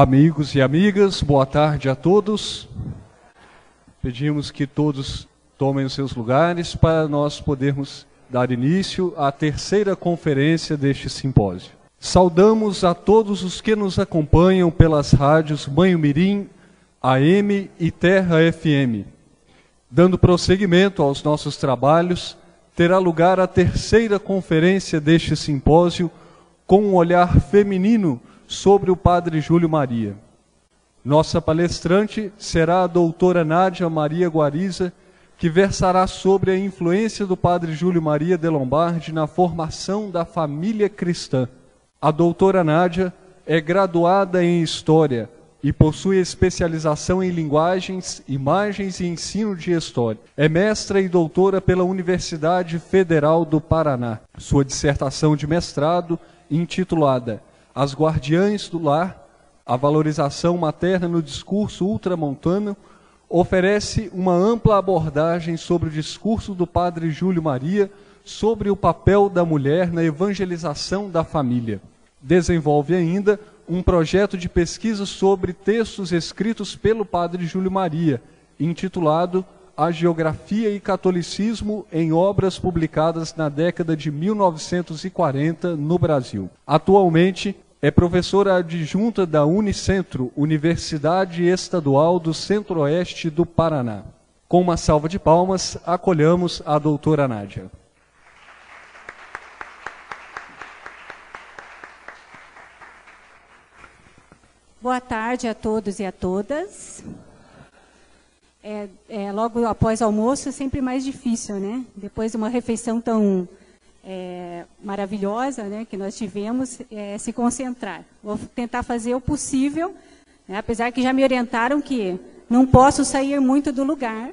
Amigos e amigas, boa tarde a todos. Pedimos que todos tomem os seus lugares para nós podermos dar início à terceira conferência deste simpósio. Saudamos a todos os que nos acompanham pelas rádios Banho Mirim, AM e Terra FM. Dando prosseguimento aos nossos trabalhos, terá lugar a terceira conferência deste simpósio com um olhar feminino sobre o Padre Júlio Maria. Nossa palestrante será a doutora Nádia Maria Guariza, que versará sobre a influência do Padre Júlio Maria de Lombardi na formação da família cristã. A doutora Nádia é graduada em História e possui especialização em Linguagens, Imagens e Ensino de História. É mestra e doutora pela Universidade Federal do Paraná. Sua dissertação de mestrado, intitulada As Guardiãs do Lar, a valorização materna no discurso ultramontano, oferece uma ampla abordagem sobre o discurso do Padre Júlio Maria sobre o papel da mulher na evangelização da família. Desenvolve ainda um projeto de pesquisa sobre textos escritos pelo Padre Júlio Maria, intitulado A Geografia e Catolicismo em Obras Publicadas na década de 1940 no Brasil. Atualmente, é professora adjunta da Unicentro, Universidade Estadual do Centro-Oeste do Paraná. Com uma salva de palmas, acolhamos a doutora Nádia. Boa tarde a todos e a todas. Logo após o almoço é sempre mais difícil, né? Depois de uma refeição tão maravilhosa, né, que nós tivemos, se concentrar. Vou tentar fazer o possível, né, apesar que já me orientaram que não posso sair muito do lugar.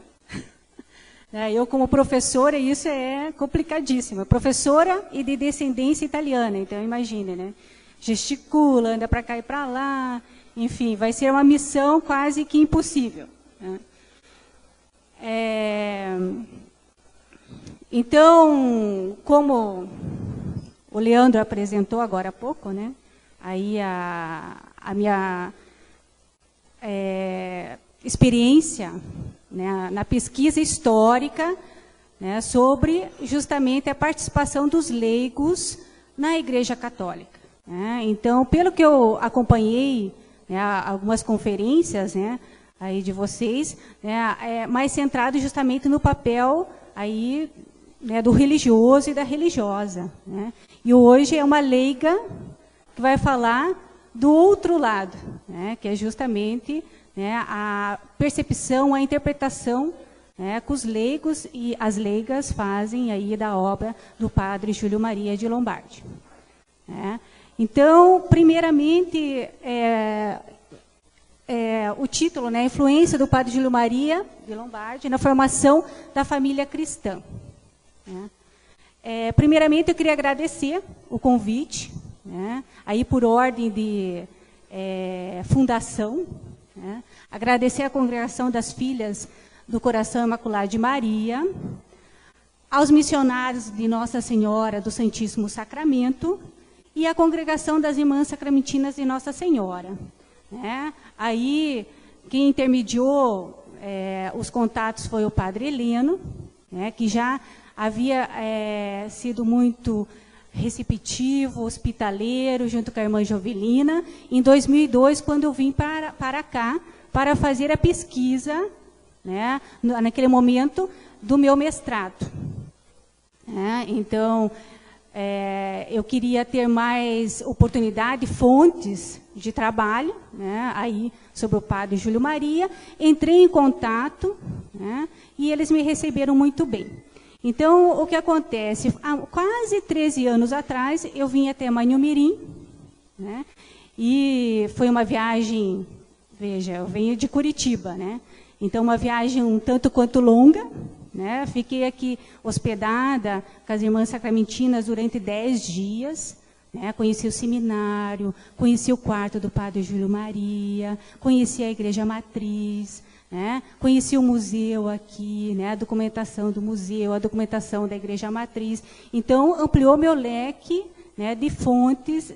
Eu, como professora, isso é complicadíssimo. Professora e de descendência italiana, então imagine, né? Gesticula, anda para cá e para lá, enfim, vai ser uma missão quase que impossível, né? Então, como o Leandro apresentou agora há pouco, né, aí a minha experiência, né, na pesquisa histórica, né, sobre justamente a participação dos leigos na Igreja Católica, né? Então, pelo que eu acompanhei, né, algumas conferências, né, aí de vocês, né, é mais centrado justamente no papel aí, né, do religioso e da religiosa, né? E hoje é uma leiga que vai falar do outro lado, né, que é justamente, né, a percepção, a interpretação, né, que os leigos e as leigas fazem aí da obra do Padre Júlio Maria de Lombardi, né? Então, primeiramente, o título, né, a influência do Padre Júlio Maria de Lombardi na formação da família cristã, né? Primeiramente, eu queria agradecer o convite, né, aí por ordem de fundação, né, agradecer a Congregação das Filhas do Coração Imaculado de Maria, aos missionários de Nossa Senhora do Santíssimo Sacramento e a Congregação das Irmãs Sacramentinas de Nossa Senhora, né? Aí, quem intermediou os contatos foi o Padre Heleno, né, que já havia sido muito receptivo, hospitaleiro, junto com a irmã Jovelina, em 2002, quando eu vim para cá, para fazer a pesquisa, né, naquele momento, do meu mestrado, né? Então, eu queria ter mais oportunidade, fontes de trabalho, né, aí sobre o Padre Júlio Maria. Entrei em contato, né, e eles me receberam muito bem. Então, o que acontece? Há quase 13 anos atrás, eu vim até Banho Mirim, né, e foi uma viagem, veja, eu venho de Curitiba, né, então uma viagem um tanto quanto longa, né, fiquei aqui hospedada com as irmãs sacramentinas durante 10 dias, né, conheci o seminário, conheci o quarto do Padre Júlio Maria, conheci a Igreja Matriz, né, conheci o museu aqui, né, a documentação do museu, a documentação da Igreja Matriz. Então, ampliou meu leque, né, de fontes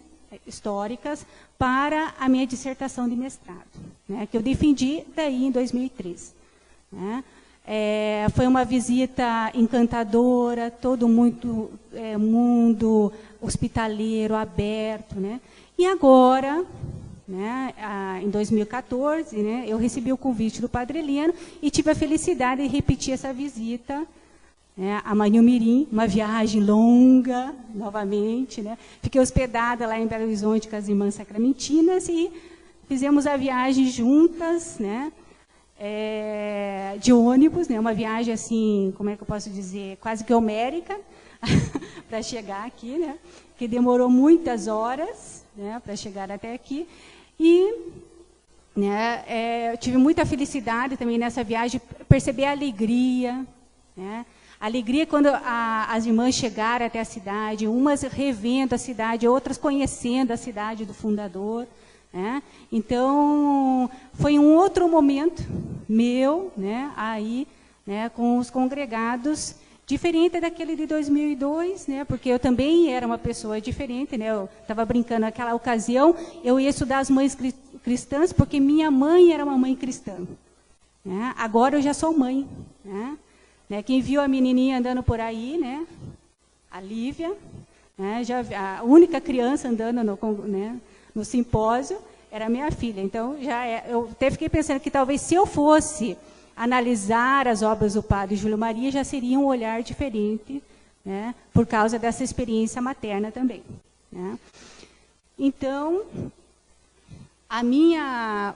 históricas para a minha dissertação de mestrado, né, que eu defendi daí em 2013. Né. Foi uma visita encantadora, todo muito mundo hospitaleiro, aberto, né? E agora, né, em 2014, né, eu recebi o convite do Padre Heleno e tive a felicidade de repetir essa visita, né, a Manhumirim, uma viagem longa, novamente, né? Fiquei hospedada lá em Belo Horizonte com as irmãs sacramentinas e fizemos a viagem juntas, né? De ônibus, né, uma viagem assim, como é que eu posso dizer, quase que homérica, para chegar aqui, né, que demorou muitas horas, né, para chegar até aqui. E, né, eu tive muita felicidade também nessa viagem, perceber a alegria, né, a alegria quando as irmãs chegaram até a cidade, umas revendo a cidade, outras conhecendo a cidade do fundador. Né? Então, foi um outro momento meu, né, aí, né, com os congregados, diferente daquele de 2002, né, porque eu também era uma pessoa diferente, né, eu estava brincando naquela ocasião, eu ia estudar as mães cristãs, porque minha mãe era uma mãe cristã. Né? Agora eu já sou mãe. Né? Quem viu a menininha andando por aí, né, a Lívia, né, a única criança andando no simpósio, era minha filha. Então, eu até fiquei pensando que talvez se eu fosse analisar as obras do Padre Júlio Maria, já seria um olhar diferente, né, por causa dessa experiência materna também. Né. Então, a minha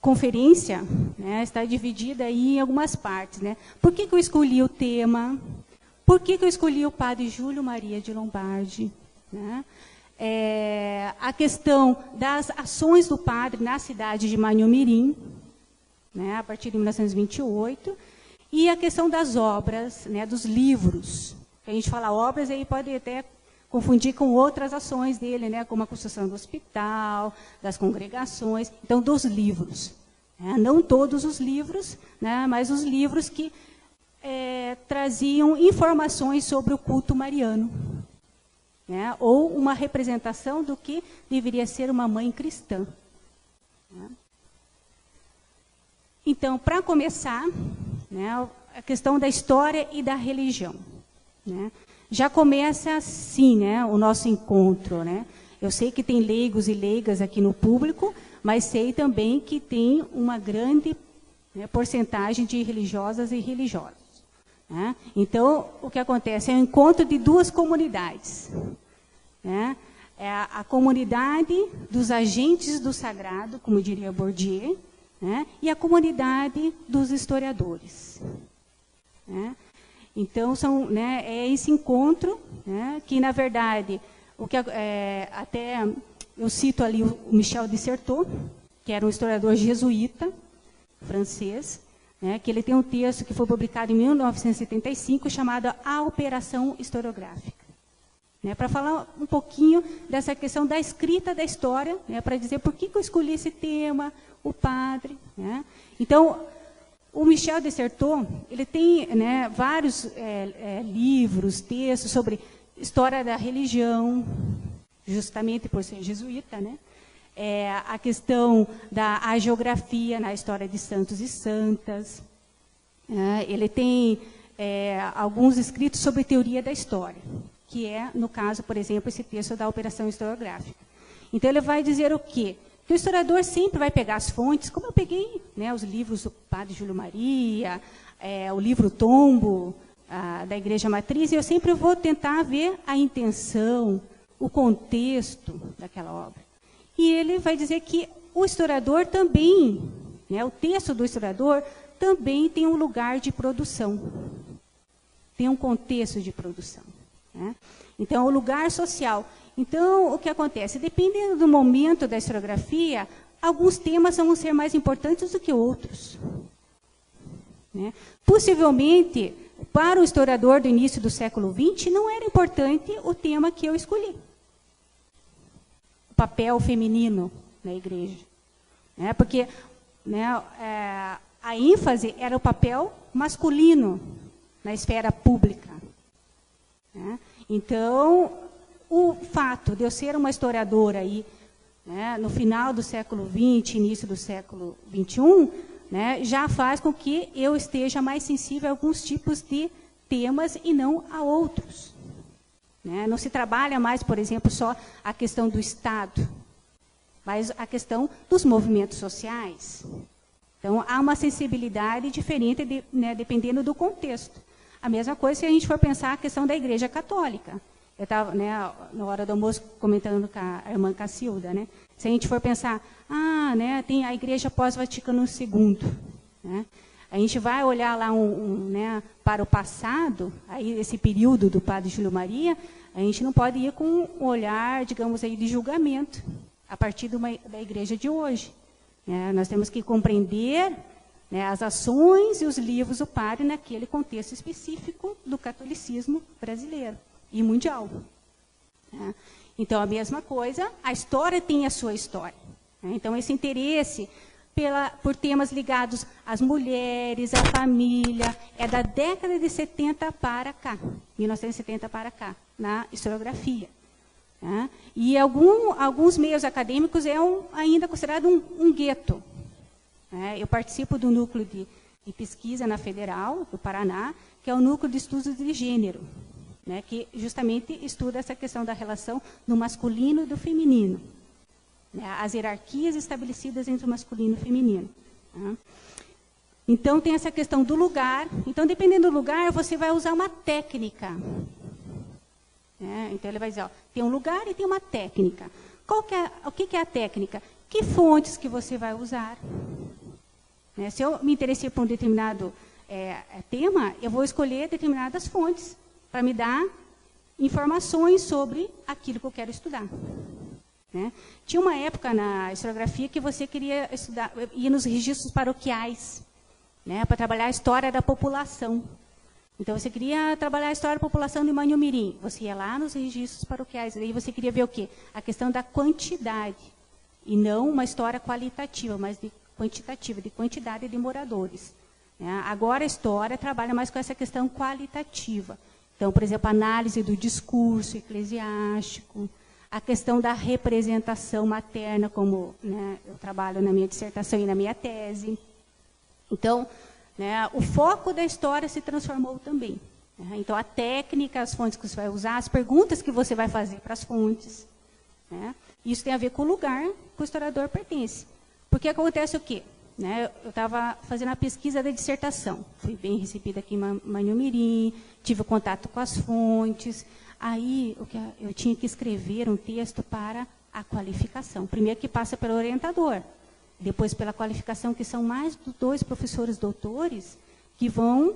conferência, né, está dividida aí em algumas partes. Né. Por que eu escolhi o tema? Por que eu escolhi o Padre Júlio Maria de Lombardi? Né. A questão das ações do padre na cidade de Manhumirim, né, a partir de 1928, e a questão das obras, né, dos livros. A gente fala obras, aí pode até confundir com outras ações dele, né, como a construção do hospital, das congregações, então dos livros. Né, não todos os livros, né, mas os livros que traziam informações sobre o culto mariano. Né, ou uma representação do que deveria ser uma mãe cristã. Né. Então, para começar, né, a questão da história e da religião. Né. Já começa assim, né, o nosso encontro. Né. Eu sei que tem leigos e leigas aqui no público, mas sei também que tem uma grande, né, porcentagem de religiosas e religiosos. Né? Então, o que acontece é o encontro de duas comunidades. Né? É a comunidade dos agentes do sagrado, como diria Bourdieu, né? E a comunidade dos historiadores. Né? Então, é esse encontro, né, que, na verdade, até eu cito ali o Michel de Certeau, que era um historiador jesuíta, francês, né, que ele tem um texto que foi publicado em 1975, chamado A Operação Historiográfica. Né, para falar um pouquinho dessa questão da escrita da história, né, para dizer por que eu escolhi esse tema, o padre. Né. Então, o Michel de Certeau, ele tem, né, vários livros, textos sobre história da religião, justamente por ser jesuíta, né? A questão da hagiografia na história de santos e santas. Ele tem alguns escritos sobre teoria da história, que é, no caso, por exemplo, esse texto da Operação Historiográfica. Então, ele vai dizer o quê? Que o historiador sempre vai pegar as fontes, como eu peguei, né, os livros do Padre Júlio Maria, o livro Tombo, da Igreja Matriz, e eu sempre vou tentar ver a intenção, o contexto daquela obra. E ele vai dizer que o historiador também, né, o texto do historiador também tem um lugar de produção, tem um contexto de produção. Né? Então, o lugar social. Então, o que acontece? Dependendo do momento da historiografia, alguns temas vão ser mais importantes do que outros. Né? Possivelmente, para o historiador do início do século XX, não era importante o tema que eu escolhi. O papel feminino na igreja. Né? Porque, né, a ênfase era o papel masculino na esfera pública. Né? Então, o fato de eu ser uma historiadora e né, no final do século XX, início do século XXI, né, já faz com que eu esteja mais sensível a alguns tipos de temas e não a outros. Né? Não se trabalha mais, por exemplo, só a questão do Estado, mas a questão dos movimentos sociais. Então, há uma sensibilidade diferente, né, dependendo do contexto. A mesma coisa se a gente for pensar a questão da Igreja Católica. Eu estava, né, na hora do almoço, comentando com a irmã Cacilda, né? Se a gente for pensar, né, tem a Igreja pós-Vaticano II, né? A gente vai olhar lá né, para o passado, aí esse período do padre Júlio Maria, a gente não pode ir com um olhar, digamos aí, de julgamento, a partir da Igreja de hoje. Né? Nós temos que compreender, né, as ações e os livros do padre naquele contexto específico do catolicismo brasileiro e mundial. Né? Então, a mesma coisa, a história tem a sua história. Né? Então, esse interesse por temas ligados às mulheres, à família, é da década de 70 para cá, 1970 para cá, na historiografia. Né? E alguns meios acadêmicos é ainda considerado um gueto. Né? Eu participo do núcleo de pesquisa na Federal, do Paraná, que é o núcleo de estudos de gênero, né? Que justamente estuda essa questão da relação do masculino e do feminino. As hierarquias estabelecidas entre o masculino e o feminino. Tá? Então, tem essa questão do lugar. Então, dependendo do lugar, você vai usar uma técnica. Então, ele vai dizer, ó, tem um lugar e tem uma técnica. O que é a técnica? Que fontes que você vai usar? Se eu me interessei por um determinado tema, eu vou escolher determinadas fontes para me dar informações sobre aquilo que eu quero estudar. Né? Tinha uma época na historiografia que você queria estudar, ir nos registros paroquiais, né, para trabalhar a história da população. Então, você queria trabalhar a história da população de Manhumirim. Você ia lá nos registros paroquiais, aí você queria ver o quê? A questão da quantidade, e não uma história qualitativa, mas de quantitativa, de quantidade de moradores. Né? Agora, a história trabalha mais com essa questão qualitativa. Então, por exemplo, a análise do discurso eclesiástico, a questão da representação materna, como, né, eu trabalho na minha dissertação e na minha tese. Então, né, o foco da história se transformou também. Né? Então, a técnica, as fontes que você vai usar, as perguntas que você vai fazer para as fontes. Né? Isso tem a ver com o lugar que o historiador pertence. Porque acontece o quê? Né, eu estava fazendo a pesquisa da dissertação. Fui bem recebida aqui em Manhumirim, tive contato com as fontes. Aí, eu tinha que escrever um texto para a qualificação. Primeiro que passa pelo orientador, depois pela qualificação, que são mais de 2 professores doutores que vão,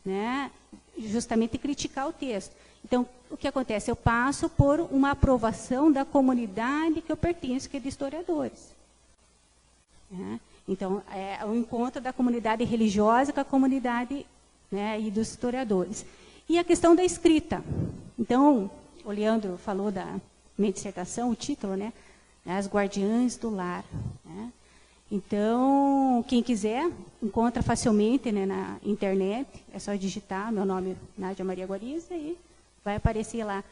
né, justamente criticar o texto. Então, o que acontece? Eu passo por uma aprovação da comunidade que eu pertenço, que é de historiadores. Né? Então, é o encontro da comunidade religiosa com a comunidade, né, e dos historiadores. E a questão da escrita. Então, o Leandro falou da minha dissertação, o título, né? As Guardiãs do Lar. Né? Então, quem quiser, encontra facilmente, né, na internet, é só digitar meu nome, Nádia Maria Guariza, e vai aparecer lá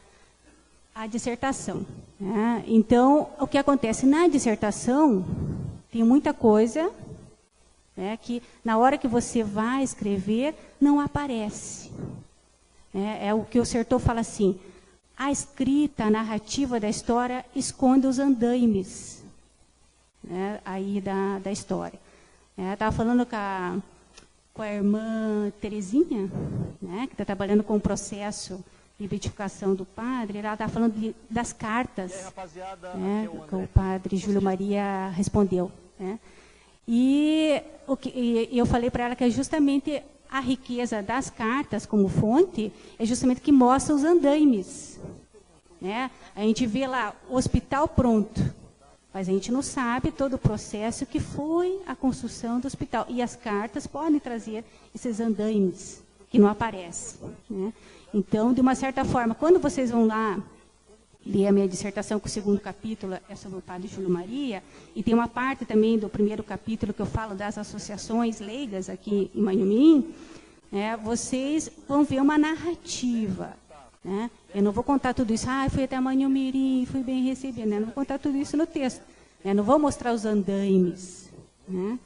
a dissertação. Né? Então, o que acontece? Na dissertação, tem muita coisa, né, que na hora que você vai escrever, não aparece. É o que o Sertor fala assim, a escrita, a narrativa da história esconde os andaimes, né, aí da história. Estava falando com a irmã Terezinha, né, que está trabalhando com o processo de beatificação do padre, ela estava falando das cartas, e aí, rapaziada, né, que o padre Júlio Maria respondeu. Né? E eu falei para ela que é justamente a riqueza das cartas como fonte, é justamente que mostra os andaimes. Né? A gente vê lá o hospital pronto, mas a gente não sabe todo o processo que foi a construção do hospital. E as cartas podem trazer esses andaimes que não aparecem. Né? Então, de uma certa forma, quando vocês vão lá ler a minha dissertação, que o 2º capítulo é sobre o padre Júlio Maria, e tem uma parte também do 1º capítulo que eu falo das associações leigas aqui em Manhumirim, vocês vão ver uma narrativa. né? Eu não vou contar tudo isso, fui até Manhumirim, fui bem recebida, né? Não vou contar tudo isso no texto. Né? Não vou mostrar os andaimes, né?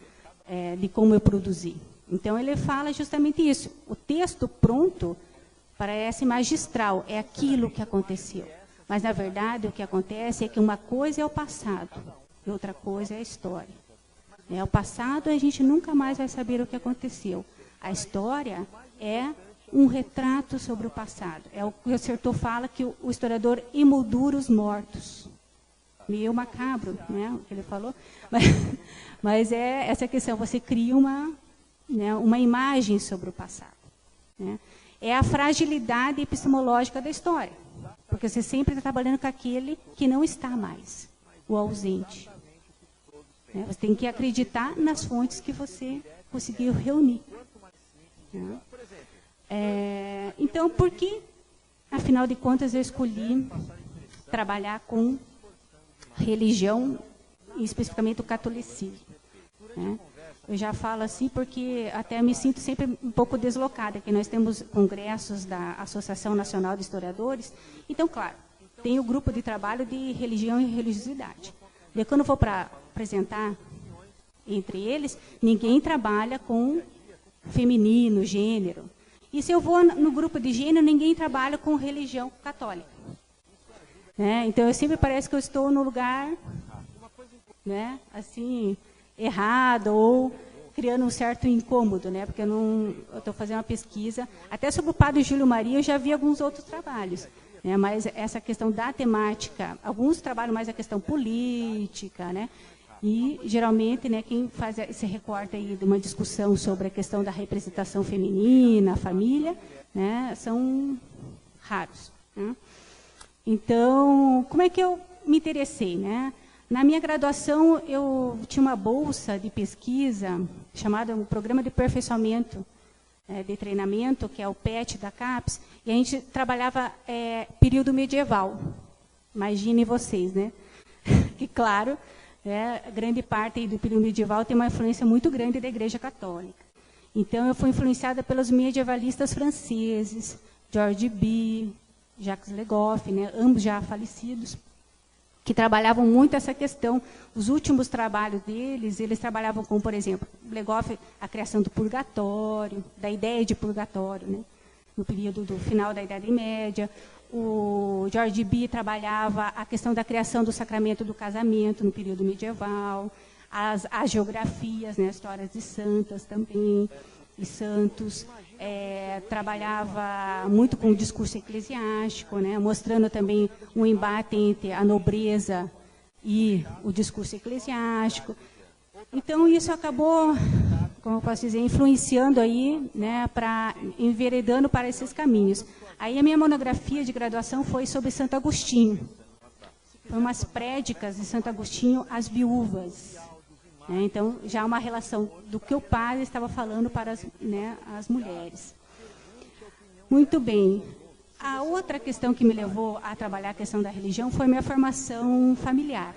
De como eu produzi. Então, ele fala justamente isso. O texto pronto parece magistral, é aquilo que aconteceu. Mas, na verdade, o que acontece é que uma coisa é o passado e outra coisa é a história. O passado, a gente nunca mais vai saber o que aconteceu. A história é um retrato sobre o passado. É o que o Certeau fala, que o historiador emoldura os mortos. Meio macabro, né, o que ele falou. Mas é essa questão, você cria uma imagem sobre o passado. Né? É a fragilidade epistemológica da história. Porque você sempre está trabalhando com aquele que não está mais, o ausente. Você tem que acreditar nas fontes que você conseguiu reunir. Né? Então, por que, afinal de contas, eu escolhi trabalhar com religião, e especificamente o catolicismo? Né? Eu já falo assim porque até me sinto sempre um pouco deslocada, que nós temos congressos da Associação Nacional de Historiadores. Então, claro, tem o grupo de trabalho de religião e religiosidade. E quando eu vou para apresentar entre eles, ninguém trabalha com feminino, gênero. E se eu vou no grupo de gênero, ninguém trabalha com religião católica. Então, eu sempre parece que eu estou no lugar, né, assim, errado ou criando um certo incômodo, né? Porque eu estou fazendo uma pesquisa, até sobre o padre Júlio Maria eu já vi alguns outros trabalhos, né? Mas essa questão da temática, alguns trabalham mais a questão política, né? E geralmente, né, quem faz esse recorte aí de uma discussão sobre a questão da representação feminina, a família, né, são raros. Né? Então, como é que eu me interessei, né? Na minha graduação, eu tinha uma bolsa de pesquisa chamada um Programa de Aperfeiçoamento de Treinamento, que é o PET da CAPES, e a gente trabalhava período medieval. Imaginem vocês, né? Que, claro, grande parte do período medieval tem uma influência muito grande da Igreja Católica. Então, eu fui influenciada pelos medievalistas franceses, George B., Jacques Le Goff, né? Ambos já falecidos, que trabalhavam muito essa questão. Os últimos trabalhos deles, eles trabalhavam com, por exemplo, Le Goff, a criação do purgatório, da ideia de purgatório, né? No período do final da Idade Média. O George B. trabalhava a questão da criação do sacramento do casamento no período medieval, as geografias, né? Histórias de santas também, e santos. Trabalhava muito com o discurso eclesiástico, né, mostrando também um embate entre a nobreza e o discurso eclesiástico. Então, isso acabou, como eu posso dizer, influenciando aí, né, enveredando para esses caminhos. Aí a minha monografia de graduação foi sobre Santo Agostinho. Foi umas prédicas de Santo Agostinho às viúvas. Então, já uma relação do que o padre estava falando para as mulheres. Muito bem. A outra questão que me levou a trabalhar a questão da religião foi a minha formação familiar.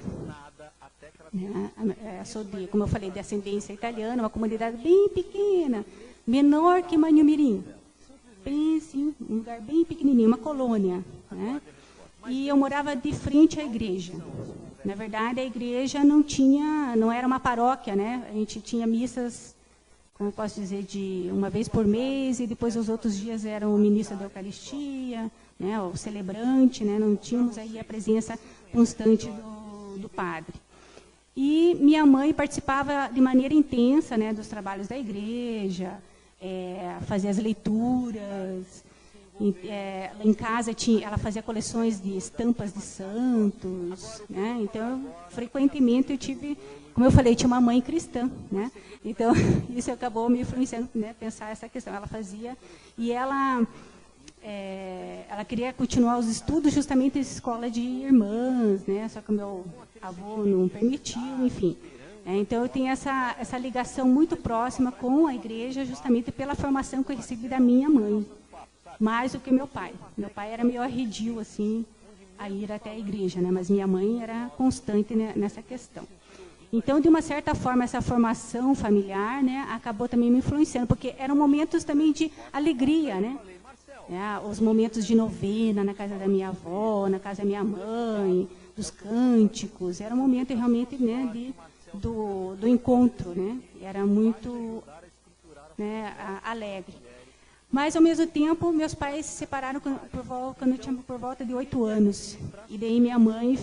Sou como eu falei, de ascendência italiana, uma comunidade bem pequena, menor que Manhumirim. Pense, um lugar bem pequenininho, uma colônia. Né? E eu morava de frente à igreja. Na verdade, a igreja não era uma paróquia, né? A gente tinha missas, como eu posso dizer, de uma vez por mês, e depois os outros dias eram o ministro da Eucaristia, né? O celebrante, né? Não tínhamos aí a presença constante do padre. E minha mãe participava de maneira intensa, né, dos trabalhos da igreja, fazia as leituras. Em casa ela fazia coleções de estampas de santos, né? Então, frequentemente eu tive, como eu falei, tinha uma mãe cristã, né? Então, isso acabou me influenciando, né, pensar essa questão. Ela fazia, e ela queria continuar os estudos justamente em escola de irmãs, né? Só que o meu avô não permitiu, enfim. Então, eu tenho essa ligação muito próxima com a igreja, justamente pela formação que eu recebi da minha mãe. Mais do que meu pai. Meu pai era meio arredio, assim, a ir até a igreja, né? Mas minha mãe era constante nessa questão. Então, de uma certa forma, essa formação familiar, né, acabou também me influenciando, porque eram momentos também de alegria, né? né, os momentos de novena na casa da minha avó, na casa da minha mãe, dos cânticos, era um momento realmente, né, do encontro, né, era muito, né, alegre. Mas, ao mesmo tempo, meus pais se separaram quando eu tinha por volta de 8 anos. E daí minha mãe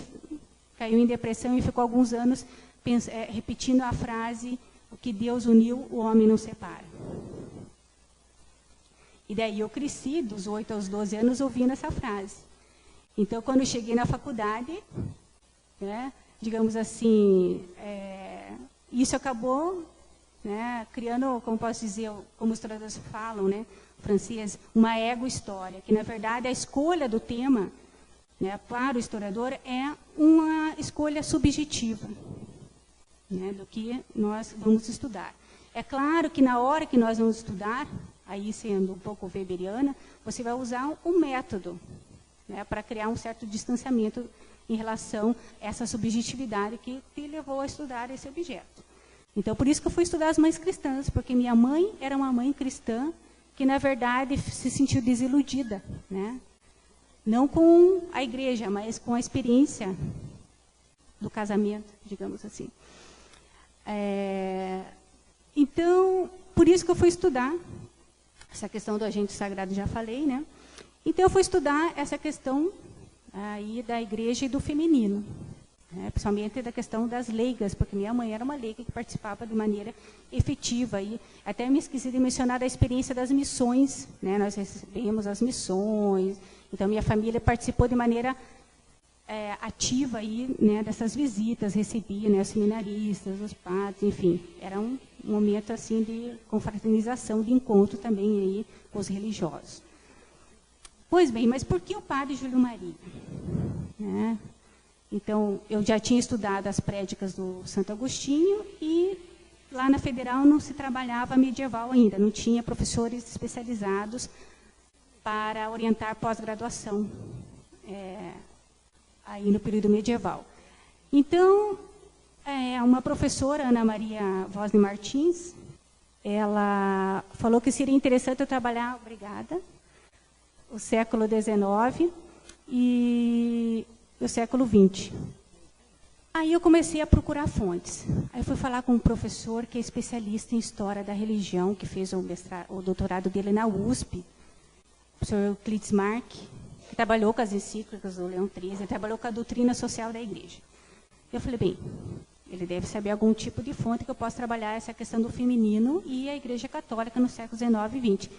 caiu em depressão e ficou alguns anos repetindo a frase: o que Deus uniu, o homem não separa. E daí eu cresci, dos 8 aos 12 anos, ouvindo essa frase. Então, quando eu cheguei na faculdade, né, digamos assim, isso acabou, né, criando, como posso dizer, como os historiadores falam, né, francês, uma ego-história, que, na verdade, a escolha do tema, né, para o historiador é uma escolha subjetiva, né, do que nós vamos estudar. É claro que, na hora que nós vamos estudar, aí sendo um pouco weberiana, você vai usar um método, né, para criar um certo distanciamento em relação a essa subjetividade que te levou a estudar esse objeto. Então, por isso que eu fui estudar as mães cristãs, porque minha mãe era uma mãe cristã que, na verdade, se sentiu desiludida, né? Não com a igreja, mas com a experiência do casamento, digamos assim. Então, por isso que eu fui estudar essa questão do agente sagrado, já falei, né? Então, eu fui estudar essa questão aí da igreja e do feminino, né? Principalmente da questão das leigas, porque minha mãe era uma leiga que participava de maneira efetiva. E até me esqueci de mencionar a experiência das missões, né? Nós recebemos as missões, então minha família participou de maneira ativa aí, né, dessas visitas, recebia, né, os seminaristas, os padres, enfim, era um momento assim de confraternização, de encontro também aí com os religiosos. Pois bem, mas por que o padre Júlio Maria? Né? Então, eu já tinha estudado as prédicas do Santo Agostinho e lá na Federal não se trabalhava medieval ainda, não tinha professores especializados para orientar pós-graduação aí no período medieval. Então, uma professora, Ana Maria Vosne Martins, ela falou que seria interessante eu trabalhar, obrigada, o século XIX e o século XX. Aí eu comecei a procurar fontes. Aí eu fui falar com um professor que é especialista em História da Religião, que fez o doutorado dele na USP, o professor Euclides Mark, que trabalhou com as encíclicas do Leão XIII, trabalhou com a doutrina social da igreja. Eu falei, bem, ele deve saber algum tipo de fonte que eu possa trabalhar essa questão do feminino e a igreja católica no século XIX e XX.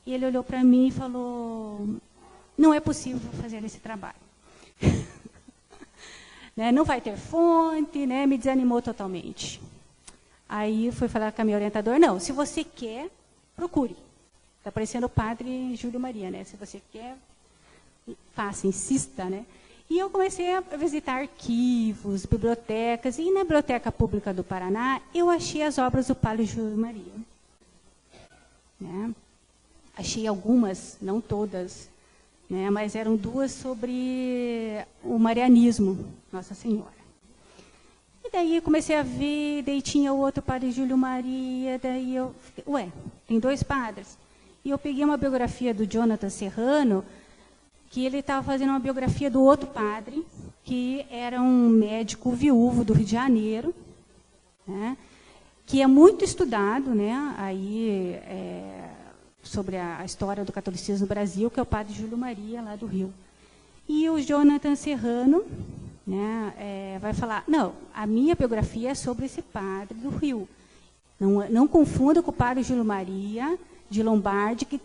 E ele olhou para mim e falou, não é possível fazer esse trabalho. Né, não vai ter fonte, né, me desanimou totalmente. Aí eu fui falar com a minha orientadora, não, se você quer, procure. Está parecendo o padre Júlio Maria, né? Se você quer, faça, insista, né? E eu comecei a visitar arquivos, bibliotecas, e na Biblioteca Pública do Paraná, eu achei as obras do padre Júlio Maria. Né? Achei algumas, não todas, né, mas eram 2 sobre o marianismo, Nossa Senhora. E daí eu comecei a ver, daí tinha o outro padre Júlio Maria, daí eu fiquei, tem 2 padres. E eu peguei uma biografia do Jonathan Serrano, que ele estava fazendo uma biografia do outro padre, que era um médico viúvo do Rio de Janeiro, né, que é muito estudado, né, aí, sobre a história do catolicismo no Brasil, que é o padre Júlio Maria, lá do Rio. E o Jonathan Serrano, né, vai falar, não, a minha biografia é sobre esse padre do Rio. Não confunda com o padre Júlio Maria, de Lombardi, que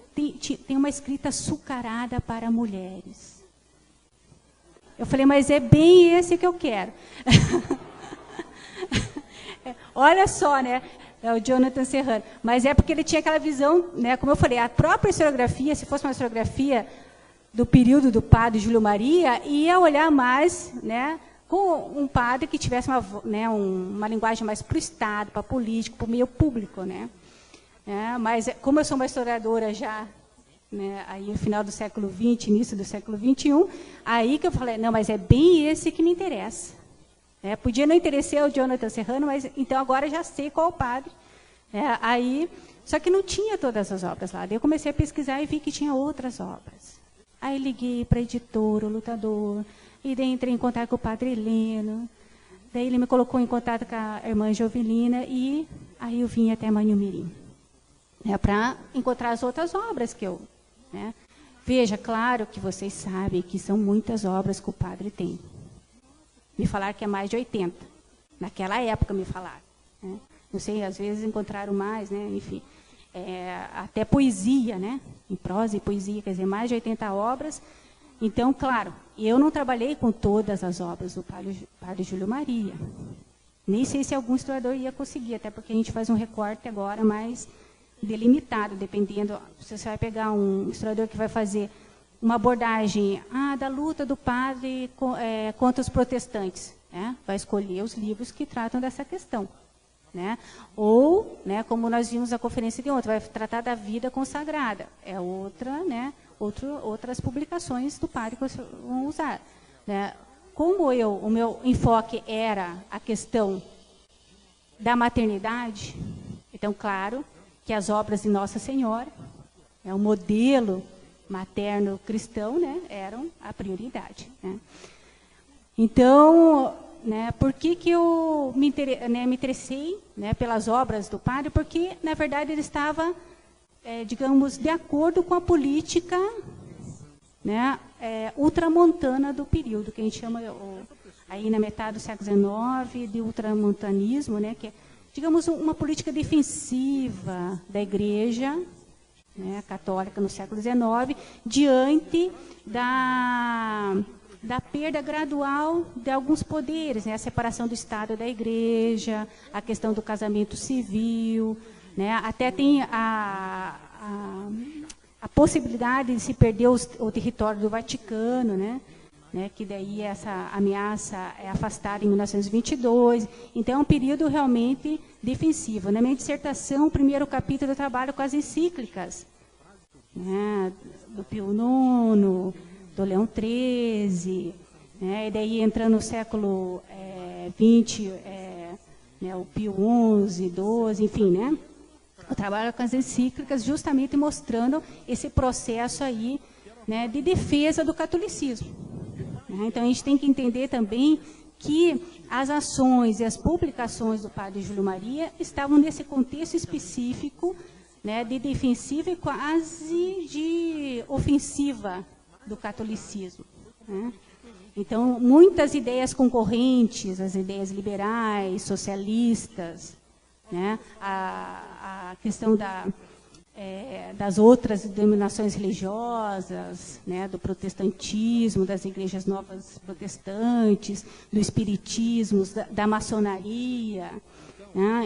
tem uma escrita açucarada para mulheres. Eu falei, mas é bem esse que eu quero. Olha só, né? É o Jonathan Serrano. Mas é porque ele tinha aquela visão, né, como eu falei, a própria historiografia, se fosse uma historiografia do período do padre Júlio Maria, ia olhar mais, né, com um padre que tivesse uma linguagem mais para o Estado, para o político, para o meio público. Né? Mas, como eu sou uma historiadora já, né, aí no final do século XX, início do século XXI, aí que eu falei, não, mas é bem esse que me interessa. Podia não interessar o Jonathan Serrano, mas então agora já sei qual o padre Só que não tinha todas as obras lá. Daí eu comecei a pesquisar e vi que tinha outras obras. Aí liguei para a editora, o Lutador, e daí entrei em contato com o padre Heleno. Daí ele me colocou em contato com a irmã Jovelina, e aí eu vim até Manhumirim, para encontrar as outras obras que eu... Veja, claro que vocês sabem que são muitas obras que o padre tem. Me falaram que é mais de 80. Naquela época me falaram. Não sei, às vezes encontraram mais, enfim. Até poesia, em prosa e poesia, quer dizer, mais de 80 obras. Então, claro, eu não trabalhei com todas as obras do padre Júlio Maria. Nem sei se algum historiador ia conseguir, até porque a gente faz um recorte agora mais delimitado, dependendo. Se você vai pegar um historiador que vai fazer uma abordagem da luta do padre contra os protestantes, vai escolher os livros que tratam dessa questão. Ou, como nós vimos na conferência de ontem, vai tratar da vida consagrada. É outras publicações do padre que vão usar. Como o meu enfoque era a questão da maternidade, então, claro, que as obras de Nossa Senhora, o modelo materno cristão, eram a prioridade. Então, por que eu me interessei pelas obras do padre? Porque, na verdade, ele estava, digamos, de acordo com a política ultramontana do período, que a gente chama, aí na metade do século XIX, de ultramontanismo, que é, digamos, uma política defensiva da Igreja católica no século XIX, diante da perda gradual de alguns poderes, a separação do Estado da Igreja, a questão do casamento civil, até tem a possibilidade de se perder o território do Vaticano, que daí essa ameaça é afastada em 1922. Então, é um período realmente defensivo. Na minha dissertação, o primeiro capítulo eu trabalho com as encíclicas, do Pio IX, do Leão XIII, e daí entrando no século XX, o Pio XI, XII, enfim, eu trabalho com as encíclicas justamente mostrando esse processo aí, de defesa do catolicismo. Então, a gente tem que entender também que as ações e as publicações do padre Júlio Maria estavam nesse contexto específico, de defensiva e quase de ofensiva do catolicismo. Então, muitas ideias concorrentes, as ideias liberais, socialistas, a questão das outras denominações religiosas, do protestantismo, das igrejas novas protestantes, do espiritismo, da maçonaria.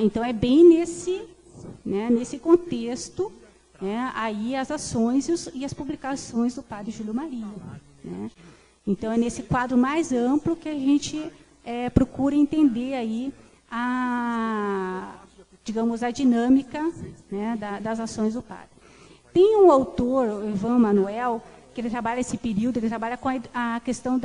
Então, é bem nesse contexto, aí as ações e as publicações do padre Júlio Maria. Então, é nesse quadro mais amplo que a gente procura entender aí digamos, a dinâmica das ações do padre. Tem um autor, o Ivan Manuel, que ele trabalha esse período, ele trabalha com a questão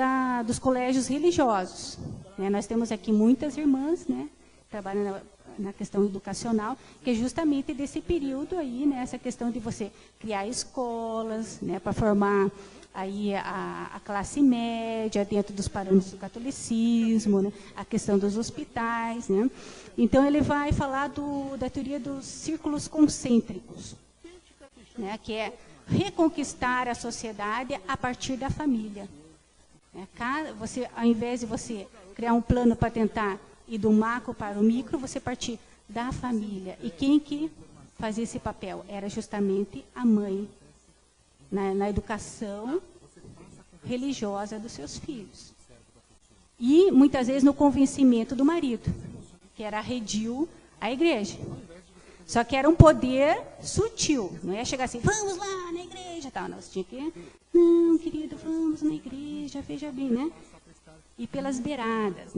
dos colégios religiosos. Nós temos aqui muitas irmãs, que trabalham na questão educacional, que é justamente desse período aí, essa questão de você criar escolas, para formar aí a classe média dentro dos parâmetros do catolicismo, a questão dos hospitais. Então, ele vai falar da teoria dos círculos concêntricos, que é reconquistar a sociedade a partir da família. Você, ao invés de você criar um plano para tentar ir do macro para o micro, você partir da família. E quem que fazia esse papel? Era justamente a mãe, na educação religiosa dos seus filhos. E, muitas vezes, no convencimento do marido, que era arredio à igreja. Só que era um poder sutil. Não ia chegar assim, vamos lá na igreja. Tal. Não, você tinha que, não, querido, vamos na igreja, veja bem, E pelas beiradas,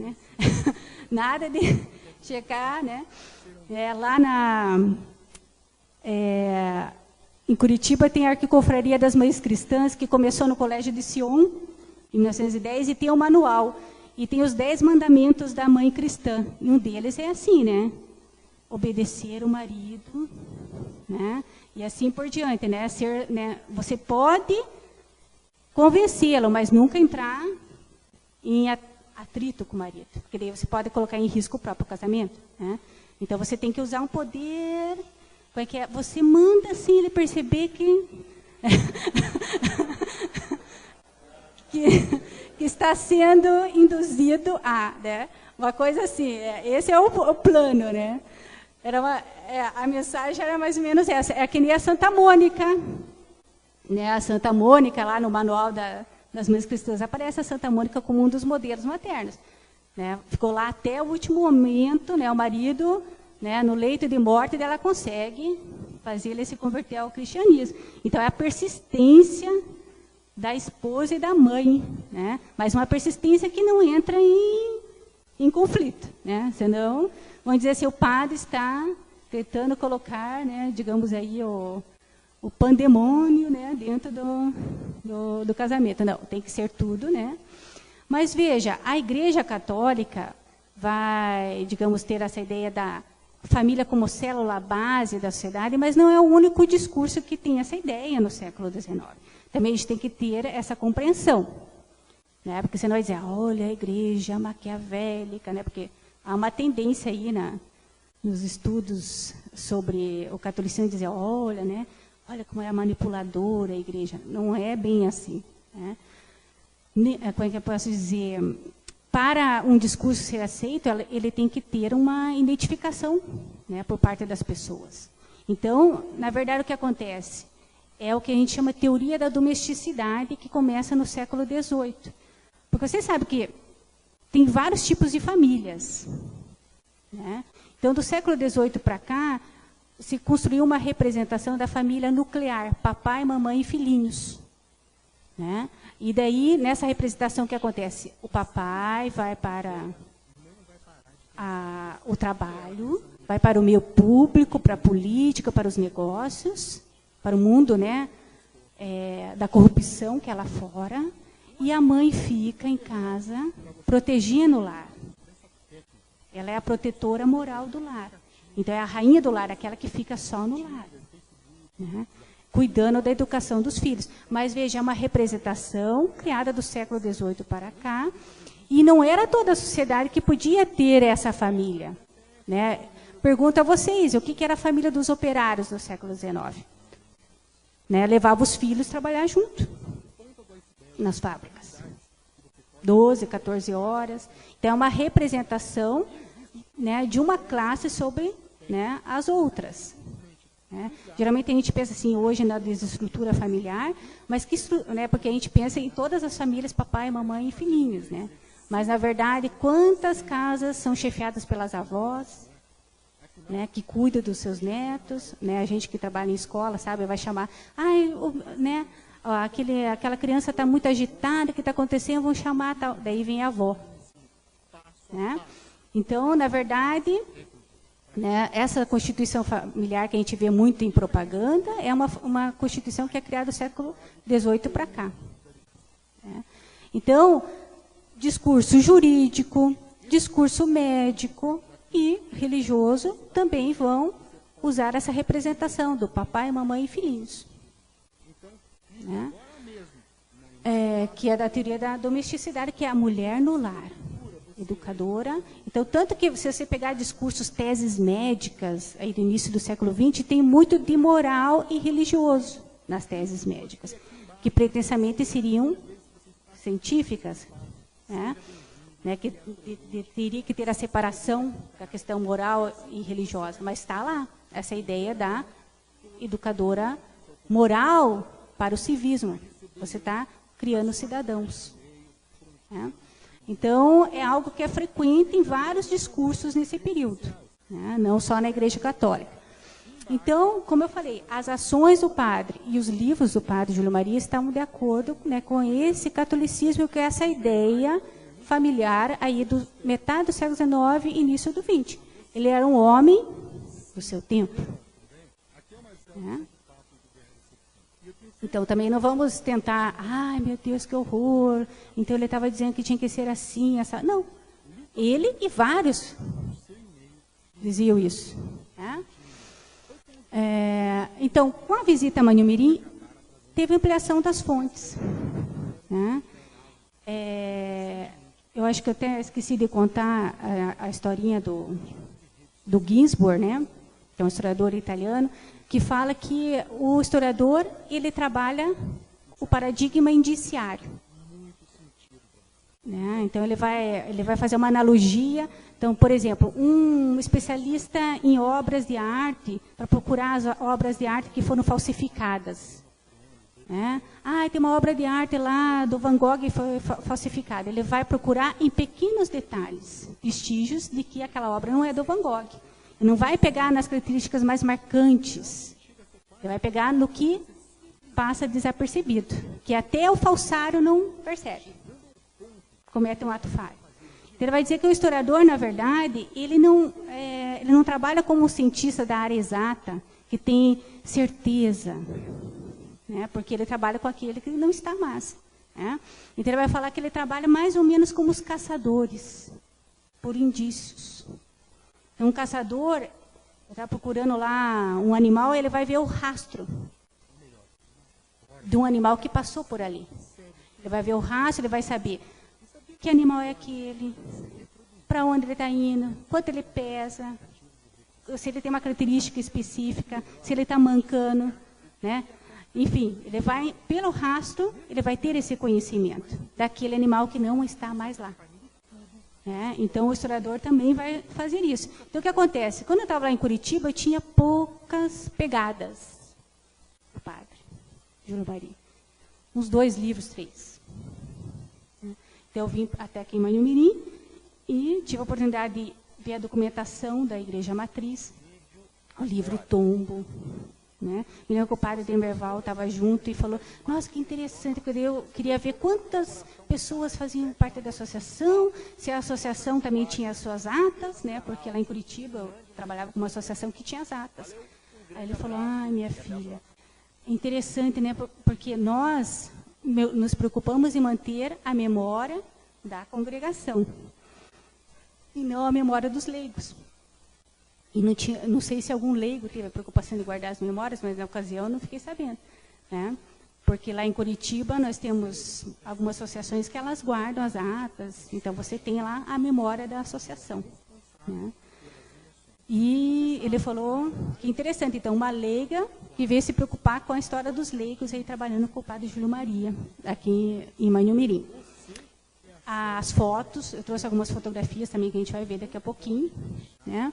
Nada de chegar, lá em Curitiba tem a Arquiconfraria das Mães Cristãs, que começou no Colégio de Sion, em 1910, e tem um manual. E tem os 10 mandamentos da mãe cristã. E um deles é assim, obedecer o marido, né? E assim por diante, né? Você pode convencê-lo, mas nunca entrar em atrito com o marido, porque daí você pode colocar em risco o próprio casamento, né? Então você tem que usar um poder, como é que é? Você manda assim ele perceber que que está sendo induzido a, né? Uma coisa assim, esse é o plano, né? A mensagem era mais ou menos essa, é que nem a Santa Mônica, né? A Santa Mônica, lá no manual das Mães Cristãs, aparece a Santa Mônica como um dos modelos maternos, né? Ficou lá até o último momento, né? O marido, né? No leito de morte, ela consegue fazer ele se converter ao cristianismo. Então, é a persistência da esposa e da mãe, né? Mas uma persistência que não entra em conflito, né? Senão, vamos dizer assim, o padre está tentando colocar, né, digamos aí, o pandemônio, né, dentro do casamento. Não, tem que ser tudo, né? Mas veja, a Igreja Católica vai, digamos, ter essa ideia da família como célula base da sociedade, mas não é o único discurso que tem essa ideia no século XIX. Também a gente tem que ter essa compreensão, né? Porque senão vai dizer, olha, a igreja maquiavélica, né? Porque há uma tendência aí nos estudos sobre o catolicismo dizer, olha, né? Olha como é manipuladora a igreja. Não é bem assim, né? Como é que eu posso dizer? Para um discurso ser aceito, ele tem que ter uma identificação, né, por parte das pessoas. Então, na verdade, o que acontece é o que a gente chama de teoria da domesticidade, que começa no século XVIII. Porque você sabe que tem vários tipos de famílias, né? Então, do século XVIII para cá, se construiu uma representação da família nuclear, papai, mamãe e filhinhos, né? E daí, nessa representação, o que acontece? O papai vai para o trabalho, vai para o meio público, para a política, para os negócios, para o mundo, né, da corrupção que é lá fora, e a mãe fica em casa, protegendo o lar. Ela é a protetora moral do lar. Então, é a rainha do lar, aquela que fica só no lar, né? Cuidando da educação dos filhos. Mas, veja, é uma representação criada do século XVIII para cá, e não era toda a sociedade que podia ter essa família, né? Pergunto a vocês, o que era a família dos operários no século XIX? Né? Levava os filhos a trabalhar junto, nas fábricas. 12, 14 horas. Então, é uma representação, né, de uma classe sobre, né, as outras. Né? Geralmente a gente pensa assim hoje na desestrutura familiar, mas né, porque a gente pensa em todas as famílias, papai, mamãe e filhinhos, né? Mas na verdade, quantas casas são chefiadas pelas avós, né, que cuidam dos seus netos, né? A gente que trabalha em escola, sabe, vai chamar, né, aquela criança está muito agitada, o que está acontecendo? Vão chamar tal, daí vem a avó, né? Então, na verdade, né, essa constituição familiar que a gente vê muito em propaganda é uma constituição que é criada do século XVIII para cá. Né? Então, discurso jurídico, discurso médico e religioso também vão usar essa representação do papai, mamãe e filhinhos. Né? Que é da teoria da domesticidade, que é a mulher no lar. Educadora. Então, tanto que se você pegar discursos, teses médicas, aí do início do século XX, tem muito de moral e religioso nas teses médicas, que pretensamente seriam científicas, né, que teria que ter a separação da questão moral e religiosa, mas está lá, essa ideia da educadora moral para o civismo. Você está criando cidadãos. Né? Então, é algo que é frequente em vários discursos nesse período, né? Não só na Igreja Católica. Então, como eu falei, as ações do padre e os livros do padre Júlio Maria estavam de acordo, né, com esse catolicismo, que é essa ideia familiar aí do metade do século XIX e início do XX. Ele era um homem do seu tempo. Né? Então, também não vamos tentar, ai, meu Deus, que horror. Então, ele estava dizendo que tinha que ser assim, essa. Não. Ele e vários diziam isso. Né? Então, com a visita a Manhumirim, teve ampliação das fontes. Né? Eu acho que eu até esqueci de contar a historinha do Ginsburg, né? Que é um historiador italiano, que fala que o historiador ele trabalha o paradigma indiciário. Né? Então, ele vai fazer uma analogia. Então, por exemplo, um especialista em obras de arte, para procurar as obras de arte que foram falsificadas. Né? Tem uma obra de arte lá do Van Gogh que foi falsificada. Ele vai procurar em pequenos detalhes, vestígios de que aquela obra não é do Van Gogh. Ele não vai pegar nas características mais marcantes. Ele vai pegar no que passa desapercebido, que até o falsário não percebe. Comete um ato falho. Então, ele vai dizer que o historiador, na verdade, ele não trabalha como um cientista da área exata, que tem certeza, né? Porque ele trabalha com aquele que não está mais. Né? Então, ele vai falar que ele trabalha mais ou menos como os caçadores, por indícios. Então, um caçador está procurando lá um animal, ele vai ver o rastro de um animal que passou por ali. Ele vai ver o rastro, ele vai saber que animal é aquele, para onde ele está indo, quanto ele pesa, se ele tem uma característica específica, se ele está mancando, né? Enfim, ele vai, pelo rastro, ele vai ter esse conhecimento daquele animal que não está mais lá. Né? Então, o historiador também vai fazer isso. Então, o que acontece? Quando eu estava lá em Curitiba, eu tinha poucas pegadas do padre Júlio Maria. Uns 2 livros, 3. Então, eu vim até aqui em Manhumirim e tive a oportunidade de ver a documentação da Igreja Matriz, o livro Tombo. Né? Me lembro que o padre Demerval estava junto e falou, nossa, que interessante, eu queria ver quantas pessoas faziam parte da associação, se a associação também tinha as suas atas, né? Porque lá em Curitiba eu trabalhava com uma associação que tinha as atas. Aí ele falou, minha filha, é interessante, né? Porque nós nos preocupamos em manter a memória da congregação e não a memória dos leigos. E não sei se algum leigo teve a preocupação de guardar as memórias, mas na ocasião eu não fiquei sabendo. Né? Porque lá em Curitiba nós temos algumas associações que elas guardam as atas, então você tem lá a memória da associação. Né? E ele falou que interessante, então, uma leiga que veio se preocupar com a história dos leigos, aí trabalhando com o padre Júlio Maria, aqui em Manhumirim. As fotos, eu trouxe algumas fotografias também que a gente vai ver daqui a pouquinho. Né?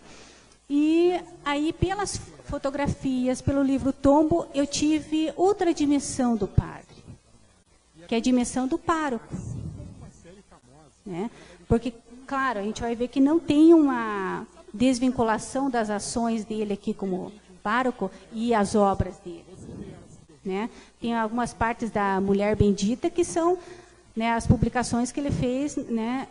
E aí, pelas fotografias, pelo livro Tombo, eu tive outra dimensão do padre, que é a dimensão do pároco. Né? Porque, claro, a gente vai ver que não tem uma desvinculação das ações dele aqui como pároco e as obras dele. Né? Tem algumas partes da Mulher Bendita que são, né, as publicações que ele fez, né,